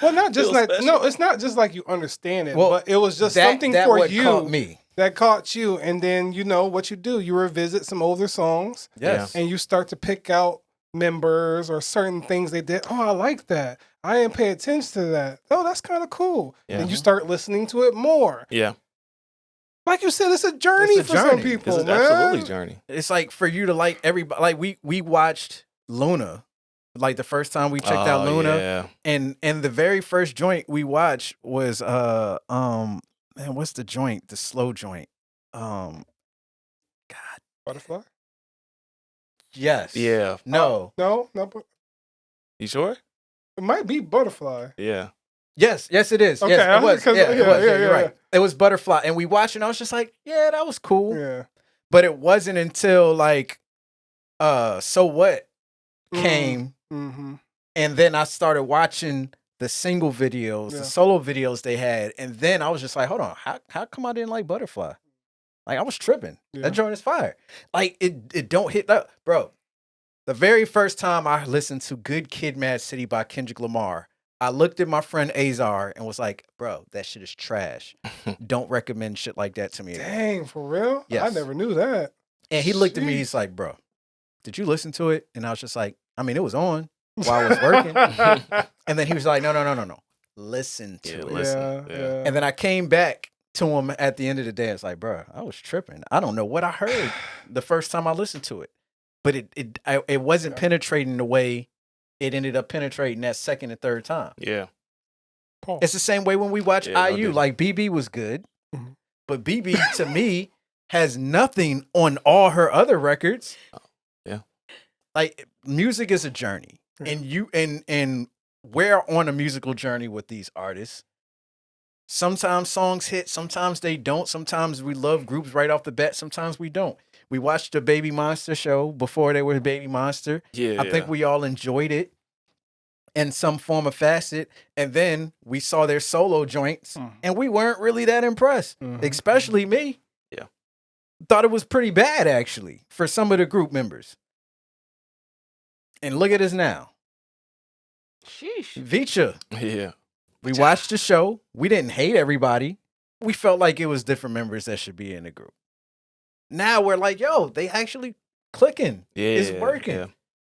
well, not just Feel like special. no, it's not just like you understand it, Well, but it was just That something that for what you caught me. that caught you, and then you know what you do. You revisit some older songs, Yes. and you start to pick out members or certain things they did. Oh, I like that. I didn't pay attention to that. Oh, that's kind of cool. Yeah. And you start listening to it more. Yeah. Like you said, it's a journey It's a for some journey. people, It's man. absolutely journey. It's like for you to like everybody. Like we watched Luna, like the first time we checked out Luna, Yeah. and the very first joint we watched was man, what's the joint? The slow joint. God, Butterfly? yes. Yeah. No. No, but You sure? it might be Butterfly. Yeah. Yes, it is. Okay, Yes, it was. 'cause- Yeah, it yeah, was. yeah, Yeah, you're yeah. right. It was Butterfly, and we watched, and I was just like, yeah, that was cool. Yeah. But it wasn't until like, So What came, Mm-hmm. and then I started watching the single videos, Yeah. the solo videos they had, and then I was just like, hold on, how come I didn't like Butterfly? Like, I was tripping. Yeah. That joint is fire. Like, it don't hit that, bro. The very first time I listened to Good Kid, Mad City by Kendrick Lamar, I looked at my friend Azar and was like, bro, that shit is trash. Don't recommend shit like that to me again. Dang, for real? Yes. I never knew that. And he looked at me, he's like, bro, did you listen to it? And I was just like, I mean, it was on while I was working. And then he was like, no. Listen to it. Listen. Yeah. And then I came back to him at the end of the day. It's like, bro, I was tripping. I don't know what I heard the first time I listened to it. But it wasn't penetrating the way it ended up penetrating that second and third time. Yeah. Paul. It's the same way when we watch Yeah, no IU. different. Like, BB was good. Mhm. But BB, to me, has nothing on all her other records. Yeah. Like, music is a journey. Yeah. And we're on a musical journey with these artists. Sometimes songs hit, sometimes they don't. Sometimes we love groups right off the bat, sometimes we don't. We watched the Baby Monster show before they were Baby Monster. Yeah. I think we all enjoyed it in some form or facet. And then we saw their solo joints, and we weren't really that impressed, Mhm. especially me. Yeah. Thought it was pretty bad, actually, for some of the group members. And look at us now. Sheesh. Vicha, Yeah. we watched the show. We didn't hate everybody. We felt like it was different members that should be in the group. Now we're like, yo, they actually clicking. Yeah. It's working. Yeah.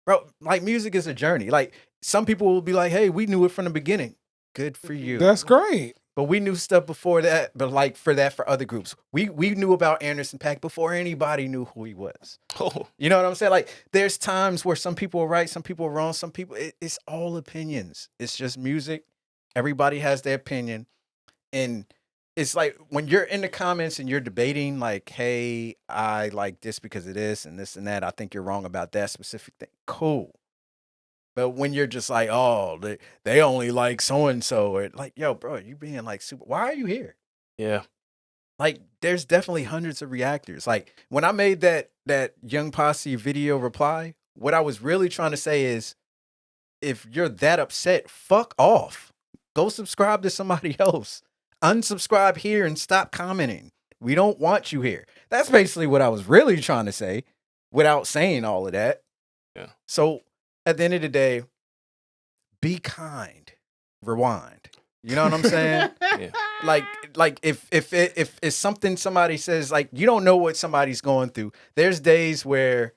Bro, like, music is a journey. Like, some people will be like, hey, we knew it from the beginning. Good for you. That's great. But we knew stuff before that, but like for other groups. We knew about Anderson .Paak before anybody knew who he was. Oh. You know what I'm saying? Like, there's times where some people are right, some people are wrong, some people, it's all opinions. It's just music. Everybody has their opinion. And it's like when you're in the comments and you're debating, like, hey, I like this because of this and this and that. I think you're wrong about that specific thing. Cool. But when you're just like, oh, they only like so-and-so, or like, yo, bro, you being like super, why are you here? Yeah. Like, there's definitely hundreds of reactors. Like, when I made that Young Posse video reply, what I was really trying to say is, if you're that upset, fuck off. Go subscribe to somebody else. Unsubscribe here and stop commenting. We don't want you here. That's basically what I was really trying to say without saying all of that. Yeah. So, at the end of the day, be kind. rewind. You know what I'm saying? Yeah. Like if it's something somebody says, like, you don't know what somebody's going through. There's days where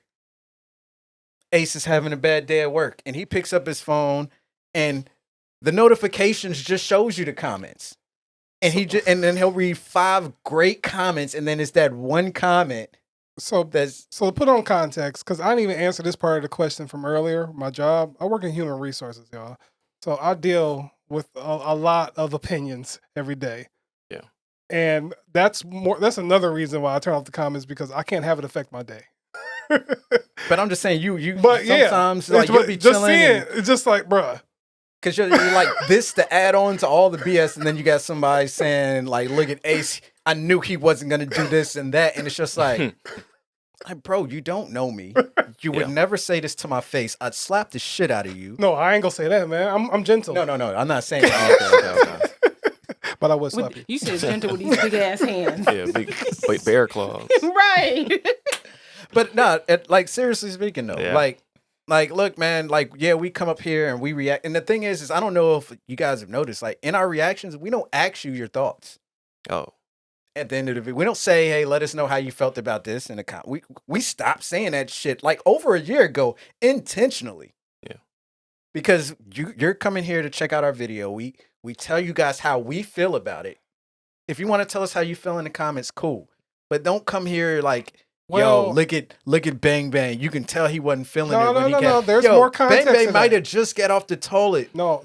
Ace is having a bad day at work and he picks up his phone and the notifications just shows you the comments. And and then he'll read 5 great comments and then it's that one comment. So to put on context, because I didn't even answer this part of the question from earlier. My job, I work in human resources, y'all. So I deal with a lot of opinions every day. Yeah. And that's another reason why I turn off the comments, because I can't have it affect my day. But I'm just saying, But sometimes like you'll be just chilling. it's just like, bruh. Because you're like this to add on to all the BS, and then you got somebody saying like, "Look at Ace, I knew he wasn't gonna do this and that," and it's just like, bro, you don't know me. You would never say this to my face. I'd slap the shit out of you. No, I ain't gonna say that, man. I'm gentle. No, I'm not saying that. But I would slap you. You said gentle with these big ass hands. Yeah, big bear claws. Right. But no, like seriously speaking though, Yeah. like look, man, like we come up here and we react, and the thing is I don't know if you guys have noticed, like in our reactions, we don't ask you your thoughts. Oh. At the end of the video, we don't say, "Hey, let us know how you felt about this." In the we stopped saying that shit like over a year ago intentionally. Yeah. Because you're coming here to check out our video. We tell you guys how we feel about it. If you want to tell us how you feel in the comments, cool. But don't come here like, yo, look at Bang Bang. You can tell he wasn't feeling it when he got. No. There's more context. Bang Bang to might that. have just got off the toilet. No.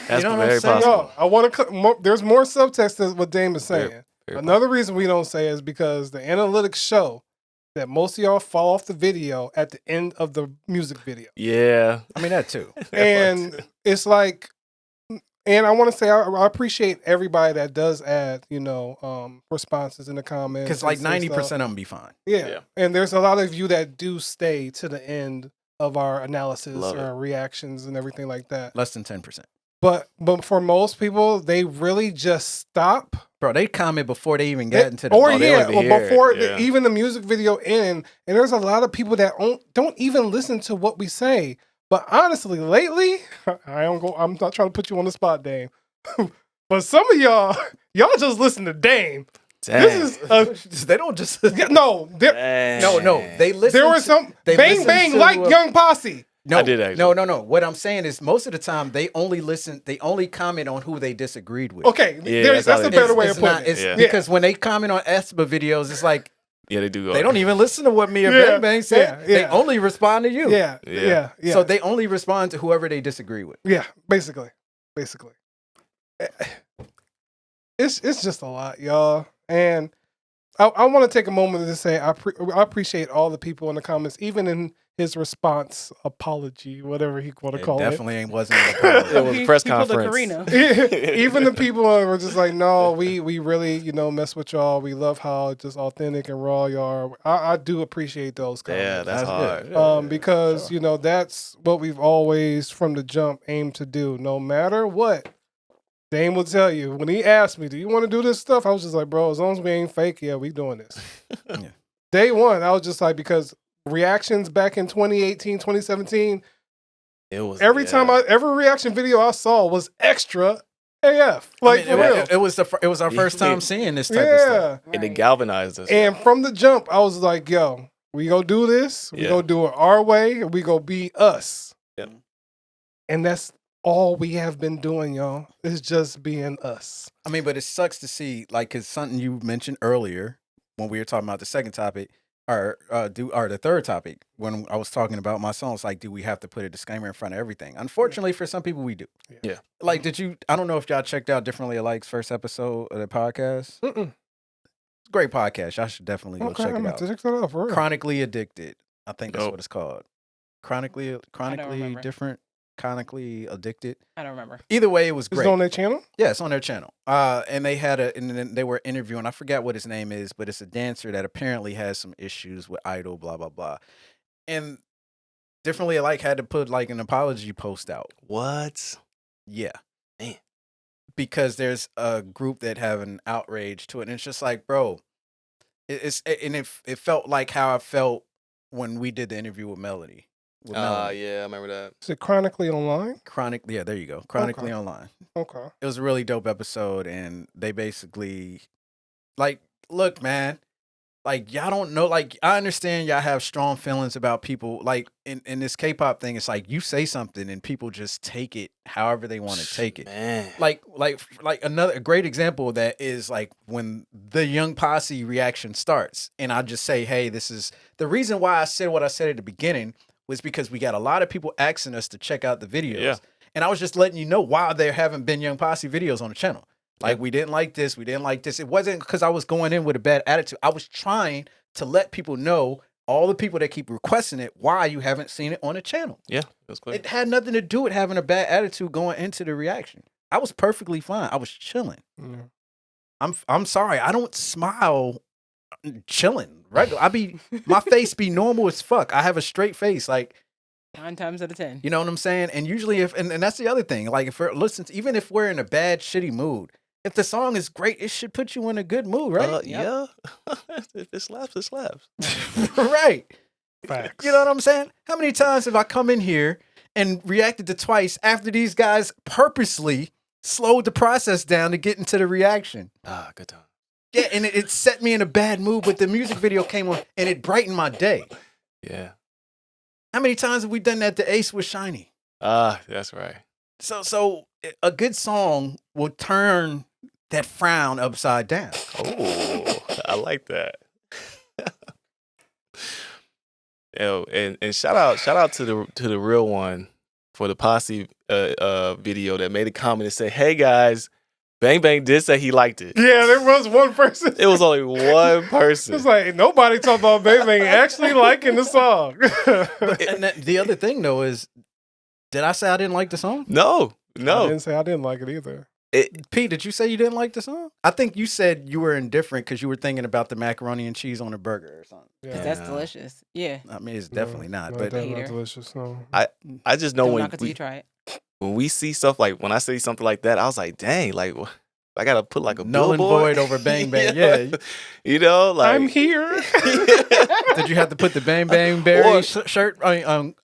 That's know what I'm very saying? possible. No, I want to. There's more subtext to what Dame is saying. Very Another reason we don't say is because the analytics show that most of y'all fall off the video at the end of the music video. Yeah. I mean that too. And it's like, and I want to say I appreciate everybody that does add, responses in the comments. Because like and 90% stuff. of them be fine. Yeah. And there's a lot of you that do stay to the end of our analysis Love or reactions and everything like that. Less than 10%. But for most people, they really just stop. Bro, they comment before they even get into the Or they don't even hear it, before yeah. even the music video end. And there's a lot of people that don't even listen to what we say. But honestly, lately, I'm not trying to put you on the spot, Dame. But some of y'all just listen to Dame. Dang. This is they don't just no. Dang. no. They listen. There was some they Bang listen Bang to, like Young Posse. No, I did actually. No. What I'm saying is most of the time they only comment on who they disagreed with. Okay, Yeah, that's that's how a they better do. way It's of putting not, it. it's Yeah. because when they comment on Espa videos, it's like Yeah, they do. they don't even listen to what me or Yeah, Bang Bang said. yeah, They yeah. only respond to you. Yeah. So they only respond to whoever they disagree with. Yeah, basically. It's just a lot, y'all. And I want to take a moment to say I appreciate all the people in the comments, even in his response apology, whatever he want to call it. Definitely wasn't an apology. It was a press He pulled a conference. Karina. Even the people who were just like, no, we really, mess with y'all. We love how just authentic and raw y'all are. I do appreciate those comments. Yeah, that's hard. good. Because, that's what we've always from the jump aimed to do. No matter what, Dame will tell you, when he asked me, do you want to do this stuff? I was just like, bro, as long as we ain't fake, yeah, we doing this. Yeah. Day one, I was just like, because reactions back in 2018, 2017, It was every reaction video I saw was extra AF. Like, for real. it was our first time seeing this type of stuff. Yeah. and it galvanized us. And from the jump, I was like, yo, we go do this. We go do it our way. And we go be us. Yep. And that's all we have been doing, y'all. Is just being us. I mean, but it sucks to see, like, because something you mentioned earlier when we were talking about the second topic, or the third topic, when I was talking about my songs, like, do we have to put a disclaimer in front of everything? Unfortunately, for some people, we do. Yeah. Like, I don't know if y'all checked out Differently Alike's first episode of the podcast. Mm-mm. Great podcast. Y'all should definitely go check it out. Check that out for real. Chronically Addicted. I think that's Dope. what it's called. Chronically remember. different. Chronically Addicted. Mm-hmm. I don't remember. Either way, it was Is great. it on their channel? Yeah, it's on their channel. And then they were interviewing, I forgot what his name is, but it's a dancer that apparently has some issues with Idol, blah, blah, blah. And Differently Alike had to put like an apology post out. What? Yeah. Man. Because there's a group that have an outrage to it. And it's just like, bro, it felt like how I felt when we did the interview with Melody. with Melanie. Yeah, I remember that. Is it Chronically Online? Yeah, there you go. Chronically Online. Okay. It was a really dope episode, and they basically, like, look, man, like, y'all don't know, like, I understand y'all have strong feelings about people, like, in this K-pop thing, it's like, you say something, and people just take it however they want to take it. Man. Like a great example of that is, like, when the Young Posse reaction starts, and I just say, hey, this is, the reason why I said what I said at the beginning was because we got a lot of people asking us to check out the videos. Yeah. And I was just letting you know why there haven't been Young Posse videos on the channel. Like, we didn't like this. We didn't like this. It wasn't because I was going in with a bad attitude. I was trying to let people know, all the people that keep requesting it, why you haven't seen it on the channel. Yeah, it was clear. It had nothing to do with having a bad attitude going into the reaction. I was perfectly fine. I was chilling. Yeah. I'm sorry. I don't smile chilling. Regular. My face be normal as fuck. I have a straight face. Like, 9 times out of 10. you know what I'm saying? And usually and that's the other thing. Like, even if we're in a bad, shitty mood, if the song is great, it should put you in a good mood, right? Yeah. If it slaps, it slaps. Right. Facts. You know what I'm saying? How many times have I come in here and reacted to Twice after these guys purposely slowed the process down to get into the reaction? Good time. Yeah, and it set me in a bad mood, but the music video came on and it brightened my day. Yeah. How many times have we done that to Ace with Shiny? That's right. So a good song will turn that frown upside down. Oh, I like that. Yo, and shout out to the real one for the Posse video that made a comment and said, "Hey guys, Bang Bang did say he liked it." Yeah, there was one person. It was only one person. It's like nobody talked about Bang Bang actually liking the song. And the other thing though is, did I say I didn't like the song? No. I didn't say I didn't like it either. Pete, did you say you didn't like the song? I think you said you were indifferent because you were thinking about the macaroni and cheese on a burger or something. Yeah. That's delicious. Yeah. I mean, it's definitely not. No, But that's Hater. not delicious. No. I just know Don't when knock it till you try it. we see stuff like, when I say something like that, I was like, dang, like, I gotta put like a null and billboard void over Bang Bang. Yeah. You know, like, I'm here. Did you have to put the Bang Bang Berry shirt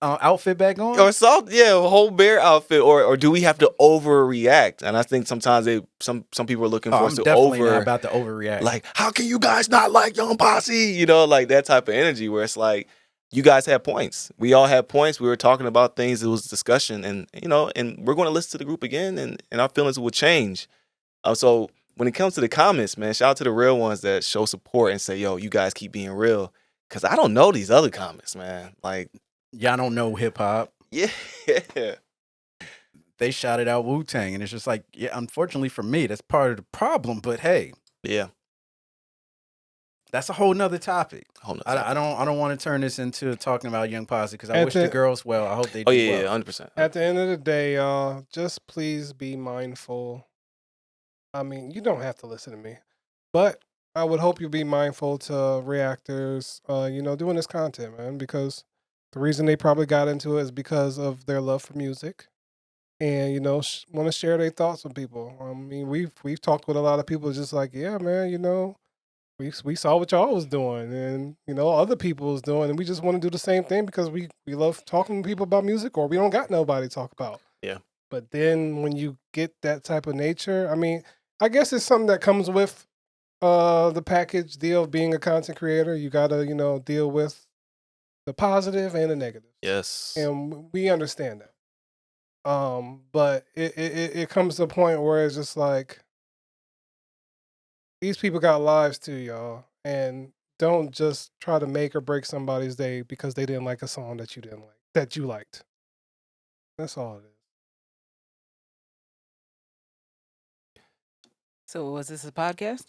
outfit back on? or something, yeah, a whole bear outfit, or do we have to overreact? And I think sometimes some people are looking for I'm us to definitely not about to overreact. like, how can you guys not like Young Posse? You know, like that type of energy where it's like, you guys had points. We all had points. We were talking about things. It was discussion, and you know, and we're going to listen to the group again, and our feelings will change. So when it comes to the comments, man, shout out to the real ones that show support and say, yo, you guys keep being real. Because I don't know these other comments, man. Like, y'all don't know hip hop. yeah. They shouted out Wu-Tang, and it's just like, yeah, unfortunately for me, that's part of the problem. But hey, Yeah. that's a whole nother topic. Hold I on. don't want to turn this into talking about Young Posse because I At wish the the- girls well. I hope they do Oh, yeah, well. 100%. At the end of the day, y'all, just please be mindful. I mean, you don't have to listen to me, but I would hope you be mindful to reactors, doing this content, man, because the reason they probably got into it is because of their love for music and, want to share their thoughts with people. I mean, we've talked with a lot of people just like, yeah, man, we saw what y'all was doing and, other people was doing, and we just want to do the same thing because we love talking to people about music, or we don't got nobody to talk about. Yeah. But then when you get that type of nature, I mean, I guess it's something that comes with the package deal of being a content creator. You got to, deal with the positive and the negative. Yes. And we understand that. But it comes to a point where it's just like, these people got lives too, y'all. And don't just try to make or break somebody's day because they didn't like a song that you didn't like, that you liked. That's all it is. So was this a podcast?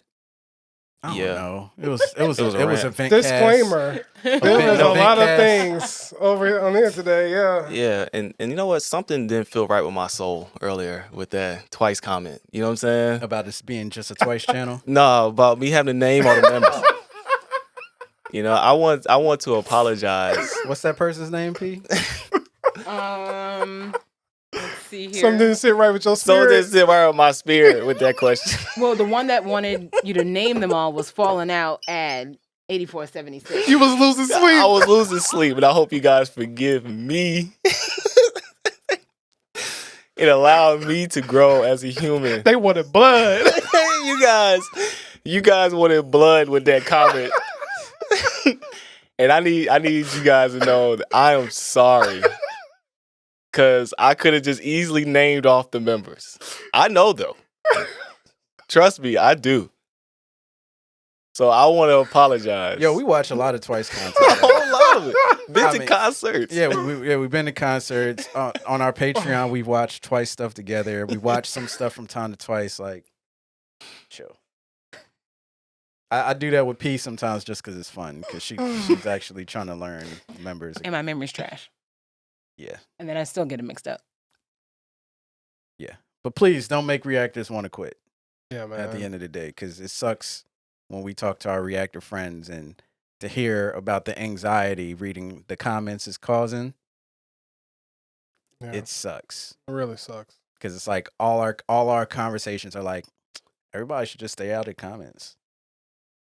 I don't Yeah. know. It was It was a a rant. Vent Disclaimer. Event- There's a lot of Eventcast. things over here on here today, yeah. Yeah, and you know what? Something didn't feel right with my soul earlier with that Twice comment. You know what I'm saying? about this being just a Twice channel. No, about me having to name all the members. I want to apologize. What's that person's name, P? Let's see here. Something didn't sit right with your So spirit. this is right with my spirit with that question. Well, the one that wanted you to name them all was Falling Out and 8476. You was losing sleep. I was losing sleep, and I hope you guys forgive me. It allowed me to grow as a human. They wanted blood. you guys wanted blood with that comment. And I need you guys to know that I am sorry. Cause I could have just easily named off the members. I know though. Trust me, I do. So I want to apologize. Yo, we watch a lot of Twice content. a whole lot of it. Been I to mean, concerts. Yeah, we've been to concerts. On our Patreon, we've watched Twice stuff together. We watch some stuff from time to Twice. Like, chill. I do that with P sometimes just because it's fun. Because she's actually trying to learn members. And my memory's trash. Yeah. And then I still get it mixed up. Yeah. But please don't make reactors want to quit Yeah, man. at the end of the day. Because it sucks when we talk to our reactor friends and to hear about the anxiety reading the comments is causing. Yeah, It sucks. it really sucks. Because it's like all our conversations are like, everybody should just stay out of comments.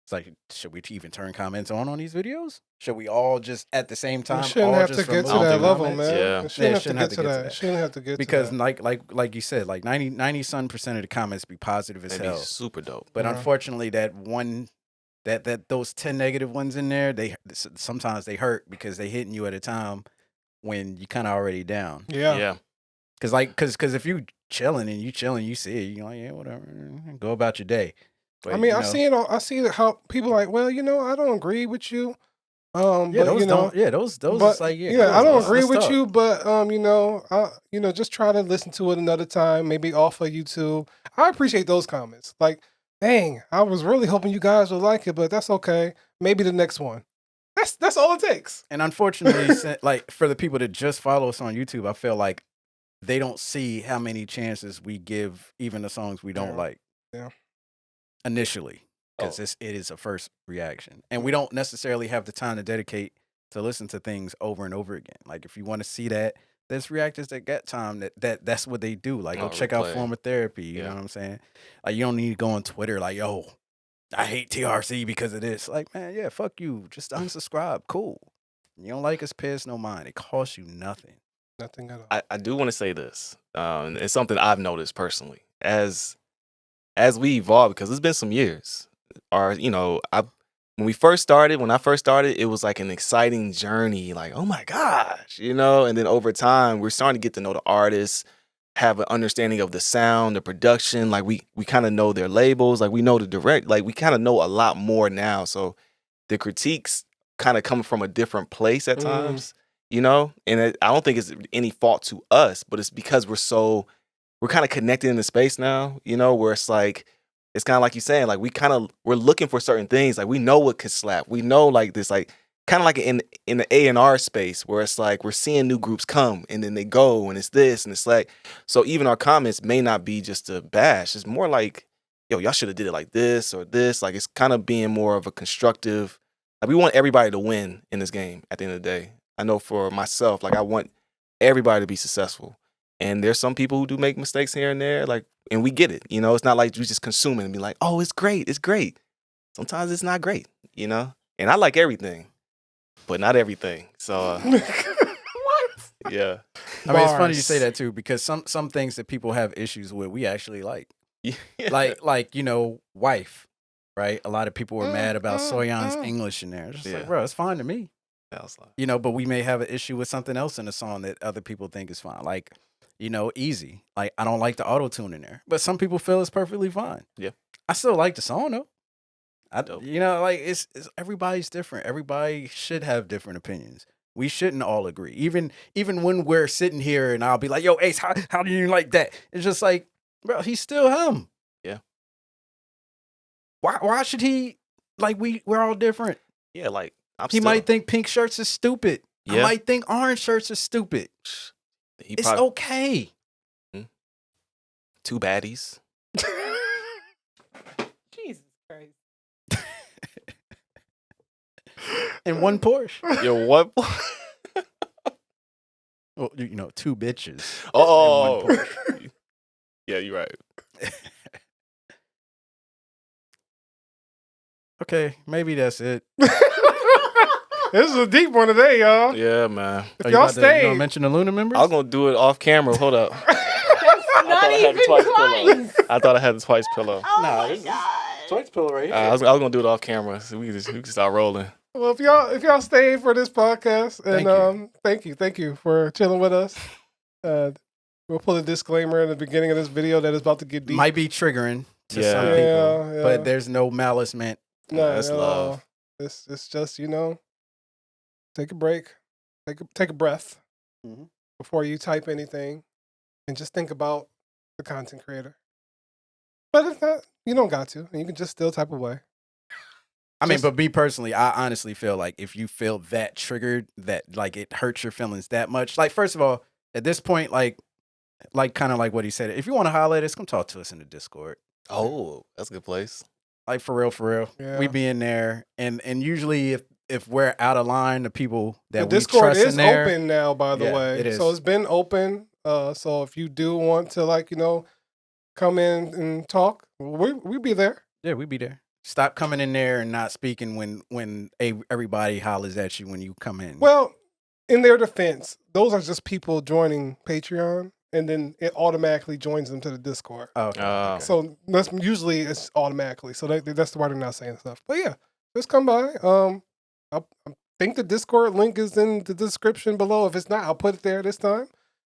It's like, should we even turn comments on these videos? Should we all just at the same time? You shouldn't all have just to get to remove that the level, comments? man. Yeah. It shouldn't have to shouldn't get to that. Shouldn't have to get Because to that. like you said, like 90% of the comments be positive as That'd be hell. super dope. But Yeah. unfortunately, those 10 negative ones in there, sometimes they hurt because they hitting you at a time when you kind of already down. Yeah. Because if you chilling, you see it, you're like, yeah, whatever, go about your day. But, I mean, you I know, see it. I see how people are like, well, I don't agree with you. Yeah, but those don't. those But is like, I don't agree with talk. you. But just try to listen to it another time. Maybe off of YouTube. I appreciate those comments. Like, dang, I was really hoping you guys would like it, but that's okay. Maybe the next one. That's all it takes. And unfortunately, like for the people that just follow us on YouTube, I feel like they don't see how many chances we give even the songs we don't Yeah. like. Yeah. Initially, because it is a first reaction, and we don't necessarily have the time to dedicate to listen to things over and over again. Like if you want to see that, there's reactors that get time that's what they do. Like go check out replay. Form of Therapy. You know what I'm saying? Like you don't need to go on Twitter like, yo, I hate TRC because of this. Like, man, yeah, fuck you. Just unsubscribe. Cool. You don't like us, piss no mind. It costs you nothing. Nothing at all. I do want to say this. It's something I've noticed personally as we evolve, because it's been some years. When I first started, it was like an exciting journey. Like, oh my gosh, And then over time, we're starting to get to know the artists, have an understanding of the sound, the production. Like we kind of know their labels. Like we know the direct. Like we kind of know a lot more now. So the critiques kind of come from a different place at times. And I don't think it's any fault to us, but it's because we're kind of connected in the space now, where it's like, it's kind of like you saying, like we're looking for certain things. Like we know what could slap. We know like this, like kind of like in the A&R space where it's like, we're seeing new groups come and then they go and it's this and it's like, so even our comments may not be just a bash. It's more like, yo, y'all should have did it like this or this. Like it's kind of being more of a constructive, like we want everybody to win in this game at the end of the day. I know for myself, like I want everybody to be successful. And there's some people who do make mistakes here and there, like, and we get it. It's not like you just consume it and be like, oh, it's great. Sometimes it's not great, And I like everything, but not everything. So, What? yeah. I mean, it's funny you Bars. say that too, because some things that people have issues with, we actually like. Yeah. Like wife, right? A lot of people were mad about Soyeon's English in there. It's just Yeah. like, bro, it's fine to me. I was like, But we may have an issue with something else in the song that other people think is fine. Like, Easy. Like, I don't like the auto tune in there, but some people feel it's perfectly fine. Yeah. I still like the song though. Dope. Like it's everybody's different. Everybody should have different opinions. We shouldn't all agree. Even when we're sitting here and I'll be like, yo, Ace, how do you like that? It's just like, bro, he's still him. Yeah. Why should he, like, we're all different. yeah, like He might think pink shirts is stupid. I Yeah. might think orange shirts are stupid. It's okay. Two baddies. Jesus Christ. And one Porsche. Yo, what? Well, two bitches. Oh, And one Porsche. yeah, you're right. Okay, maybe that's it. This is a deep one today, y'all. Yeah, man. If Are y'all you stay, gonna mention the Luna members? I was gonna do it off camera. Hold up. Not I had even twice twice. I thought I had the twice pillow. Oh Nah, my this is- god. Twice pillow right here. I was gonna do it off camera, so we can start rolling. well, if y'all stay for this podcast, and thank you for chilling with us. We'll put a disclaimer in the beginning of this video that is about to get deep. Might be triggering to Yeah. some people, Yeah. but there's no malice meant. No, that's at love. all. It's just take a break, take a breath Mhm. before you type anything, and just think about the content creator. But if not, you don't got to, and you can just still type away. I mean, Just- but me personally, I honestly feel like if you feel that triggered, that like it hurts your feelings that much. Like, first of all, at this point, like kind of like what he said, if you want to holler at us, come talk to us in the Discord. Oh, that's a good place. Like for real. Yeah. We be in there, and usually if we're out of line, the people that The we Discord trust is in there, open now, by the Yeah, way. it is. So it's been open. So if you do want to come in and talk, we be there. yeah, we be there. Stop coming in there and not speaking when everybody hollers at you when you come in. Well, in their defense, those are just people joining Patreon, and then it automatically joins them to the Discord. Oh, okay. Oh. So that's usually it's automatically. So that's why they're not saying stuff. But yeah, just come by. I think the Discord link is in the description below. If it's not, I'll put it there this time.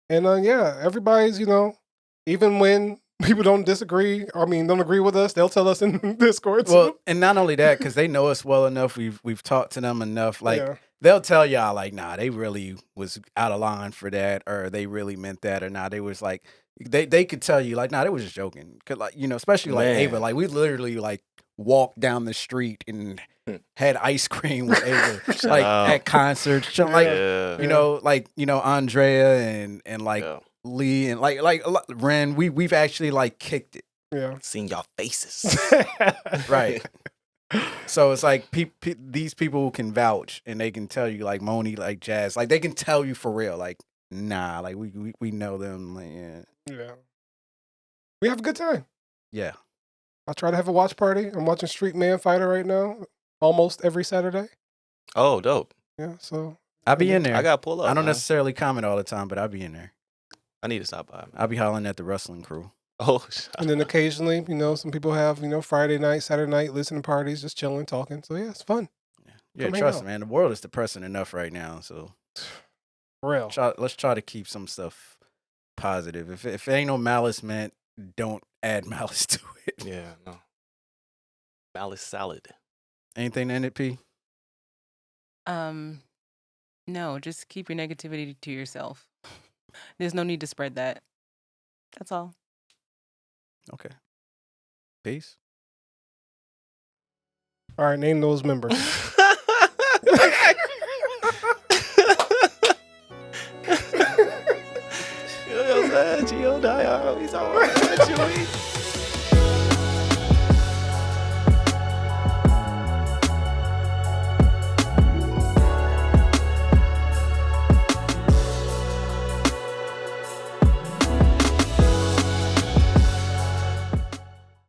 And yeah, everybody's even when people don't agree with us, they'll tell us in Discord. too. Well, and not only that, because they know us well enough, we've talked to them enough. Like Yeah. they'll tell y'all, like, nah, they really was out of line for that, or they really meant that, or nah, they was like, they could tell you, like, nah, they was just joking. Cause like especially like Man. Ava, like we literally like walked down the street and had ice cream with Ava, like out. at concerts, like Yeah. Andrea and like Yeah. Lee and like Ren, we've actually like kicked it. Yeah. Seeing y'all faces. Right. So it's like these people can vouch and they can tell you like Moni, like Jazz, like they can tell you for real, like nah, like we know them, like Yeah. We have a good time. yeah. I'll try to have a watch party. I'm watching Street Man Fighter right now, almost every Saturday. Oh, dope. Yeah, so I'll be in there. I got to pull up. I don't man. necessarily comment all the time, but I'll be in there. I need to stop by. Man. I'll be hollering at the wrestling crew. Oh, and then occasionally, some people have, Friday night, Saturday night listening parties, just chilling, talking. So yeah, it's fun. Yeah, Come hang trust out. me, man. The world is depressing enough right now, so For real. let's try to keep some stuff positive. If ain't no malice meant, don't add malice to it. yeah, no. Malice salad. Anything in it, P? No, just keep your negativity to yourself. There's no need to spread that. That's all. Okay. Peace. All right, name those members. Yo, Gio, he's all right.